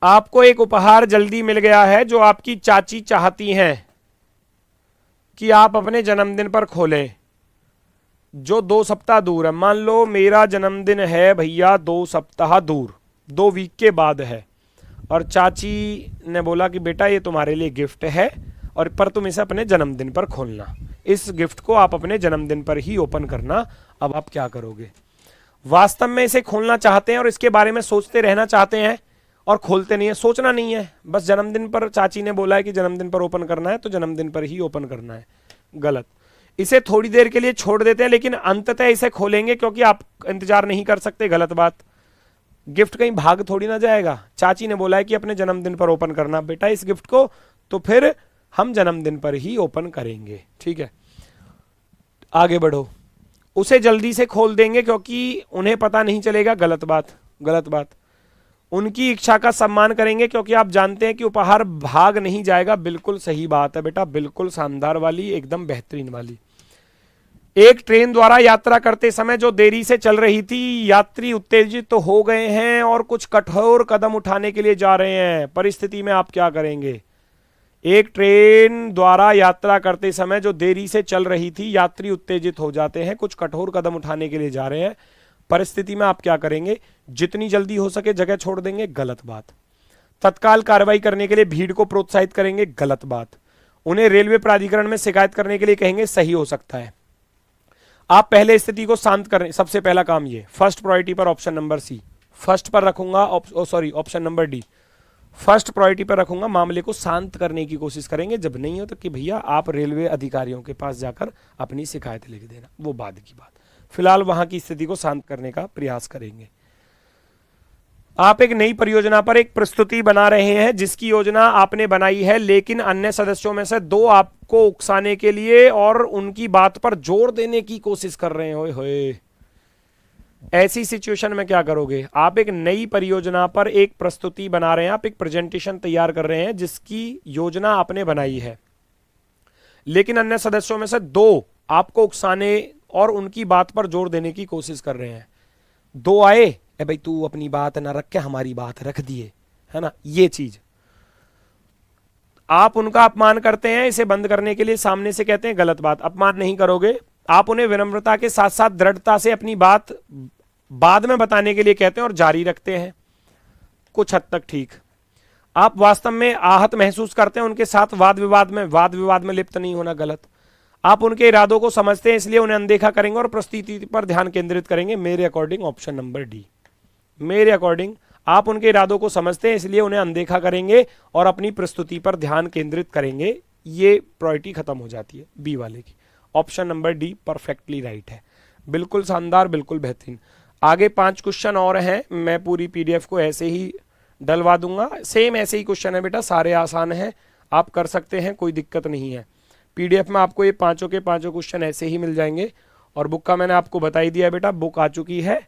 आपको एक उपहार जल्दी मिल गया है जो आपकी चाची चाहती हैं कि आप अपने जन्मदिन पर खोलें, जो 2 सप्ताह दूर है। मान लो मेरा जन्मदिन है भैया 2 सप्ताह दूर, 2 वीक के बाद है, और चाची ने बोला कि बेटा ये तुम्हारे लिए गिफ्ट है, और पर तुम इसे अपने जन्मदिन पर खोलना। इस गिफ्ट को आप अपने जन्मदिन पर ही ओपन करना। अब आप क्या करोगे? वास्तव में इसे खोलना चाहते हैं और इसके बारे में सोचते रहना चाहते हैं और खोलते नहीं है। सोचना नहीं है, बस जन्मदिन पर चाची ने बोला है कि जन्मदिन पर ओपन करना है तो जन्मदिन पर ही ओपन करना है। गलत। इसे थोड़ी देर के लिए छोड़ देते हैं लेकिन अंततः इसे खोलेंगे क्योंकि आप इंतजार नहीं कर सकते। गलत बात। गिफ्ट कहीं भाग थोड़ी ना जाएगा। चाची ने बोला है कि अपने जन्मदिन पर ओपन करना बेटा इस गिफ्ट को, तो फिर हम जन्मदिन पर ही ओपन करेंगे। ठीक है, आगे बढ़ो। उसे जल्दी से खोल देंगे क्योंकि उन्हें पता नहीं चलेगा। गलत बात, गलत बात। उनकी इच्छा का सम्मान करेंगे क्योंकि आप जानते हैं कि उपहार भाग नहीं जाएगा। बिल्कुल सही बात है बेटा, बिल्कुल शानदार वाली, एकदम बेहतरीन वाली। एक ट्रेन द्वारा यात्रा करते समय जो देरी से चल रही थी, यात्री उत्तेजित तो हो गए हैं और कुछ कठोर कदम उठाने के लिए जा रहे हैं। परिस्थिति में आप क्या करेंगे? एक ट्रेन द्वारा यात्रा करते समय जो देरी से चल रही थी, यात्री उत्तेजित हो जाते हैं, कुछ कठोर कदम उठाने के लिए जा रहे हैं। परिस्थिति में आप क्या करेंगे? जितनी जल्दी हो सके जगह छोड़ देंगे, गलत बात। तत्काल कार्रवाई करने के लिए भीड़ को प्रोत्साहित करेंगे, गलत बात। उन्हें रेलवे प्राधिकरण में शिकायत करने के लिए कहेंगे, सही हो सकता है। आप पहले स्थिति को शांत करें, सबसे पहला काम ये। फर्स्ट प्रायोरिटी पर ऑप्शन नंबर सी, फर्स्ट पर रखूंगा, option number D, first priority पर रखूंगा। मामले को शांत करने की कोशिश करेंगे। जब नहीं हो तो कि भैया आप रेलवे अधिकारियों के पास जाकर अपनी शिकायत लिख देना, वो बाद की बात। फिलहाल वहां की स्थिति को शांत करने का प्रयास करेंगे। आप एक नई परियोजना पर एक प्रस्तुति बना रहे हैं जिसकी योजना आपने बनाई है, लेकिन अन्य सदस्यों में से दो आपको उकसाने के लिए और उनकी बात पर जोर देने की कोशिश कर रहे हैं। होए होए, ऐसी सिचुएशन में क्या करोगे? आप एक नई परियोजना पर एक प्रस्तुति बना रहे हैं, आप एक प्रेजेंटेशन तैयार कर रहे हैं जिसकी योजना आपने बनाई है, लेकिन अन्य सदस्यों में से दो आपको उकसाने और उनकी बात पर जोर देने की कोशिश कर रहे हैं। दो आए, ए भाई तू अपनी बात ना रख के हमारी बात रख दिए, है ना? ये चीज आप उनका अपमान करते हैं। इसे बंद करने के लिए सामने से कहते हैं, गलत बात। अपमान नहीं करोगे, आप उन्हें विनम्रता के साथ साथ दृढ़ता से अपनी बात बाद में बताने के लिए कहते हैं और जारी रखते हैं, कुछ हद तक ठीक। आप वास्तव में आहत महसूस करते हैं उनके साथ वाद विवाद में लिप्त नहीं होना, गलत। आप उनके इरादों को समझते हैं, इसलिए उन्हें अनदेखा करेंगे और प्रस्तुति पर ध्यान केंद्रित करेंगे। मेरे अकॉर्डिंग ऑप्शन नंबर डी। मेरे अकॉर्डिंग आप उनके इरादों को समझते हैं, इसलिए उन्हें अनदेखा करेंगे और अपनी प्रस्तुति पर ध्यान केंद्रित करेंगे। ये प्रायोरिटी खत्म हो जाती है बी वाले की। Option number D perfectly right है, बिल्कुल शानदार, बिल्कुल बेहतरीन। आगे 5 क्वेश्चन और हैं, मैं पूरी पीडीएफ को ऐसे ही डलवा दूंगा। सेम ऐसे ही क्वेश्चन है बेटा, सारे आसान हैं, आप कर सकते हैं, कोई दिक्कत नहीं है। पीडीएफ में आपको ये पांचों के पांचों क्वेश्चन ऐसे ही मिल जाएंगे। और बुक का मैंने आपको बता ही दिया बेटा, बुक आ चुकी है,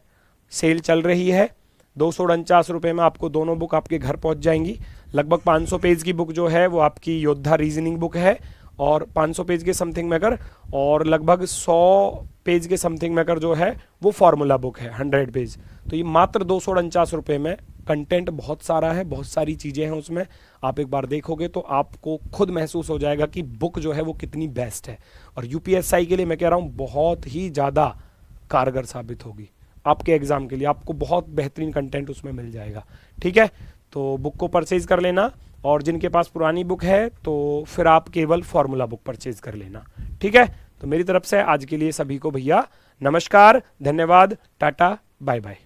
सेल चल रही है। 249 रुपये में आपको दोनों बुक आपके घर पहुंच जाएंगी। लगभग 500 पेज की बुक जो है वो आपकी योद्धा रीजनिंग बुक है, और 500 पेज के समथिंग में कर, और लगभग 100 पेज के समथिंग में कर जो है वो फॉर्मूला बुक है 100 पेज। तो ये मात्र 249 रुपये में, कंटेंट बहुत सारा है, बहुत सारी चीज़ें हैं उसमें। आप एक बार देखोगे तो आपको खुद महसूस हो जाएगा कि बुक जो है वो कितनी बेस्ट है, और यूपीएसआई के लिए मैं कह रहा हूँ बहुत ही ज़्यादा कारगर साबित होगी आपके एग्जाम के लिए। आपको बहुत बेहतरीन कंटेंट उसमें मिल जाएगा, ठीक है? तो बुक को परचेज कर लेना, और जिनके पास पुरानी बुक है तो फिर आप केवल फॉर्मूला बुक परचेज कर लेना, ठीक है? तो मेरी तरफ से आज के लिए सभी को भैया नमस्कार, धन्यवाद, टाटा, बाय बाय।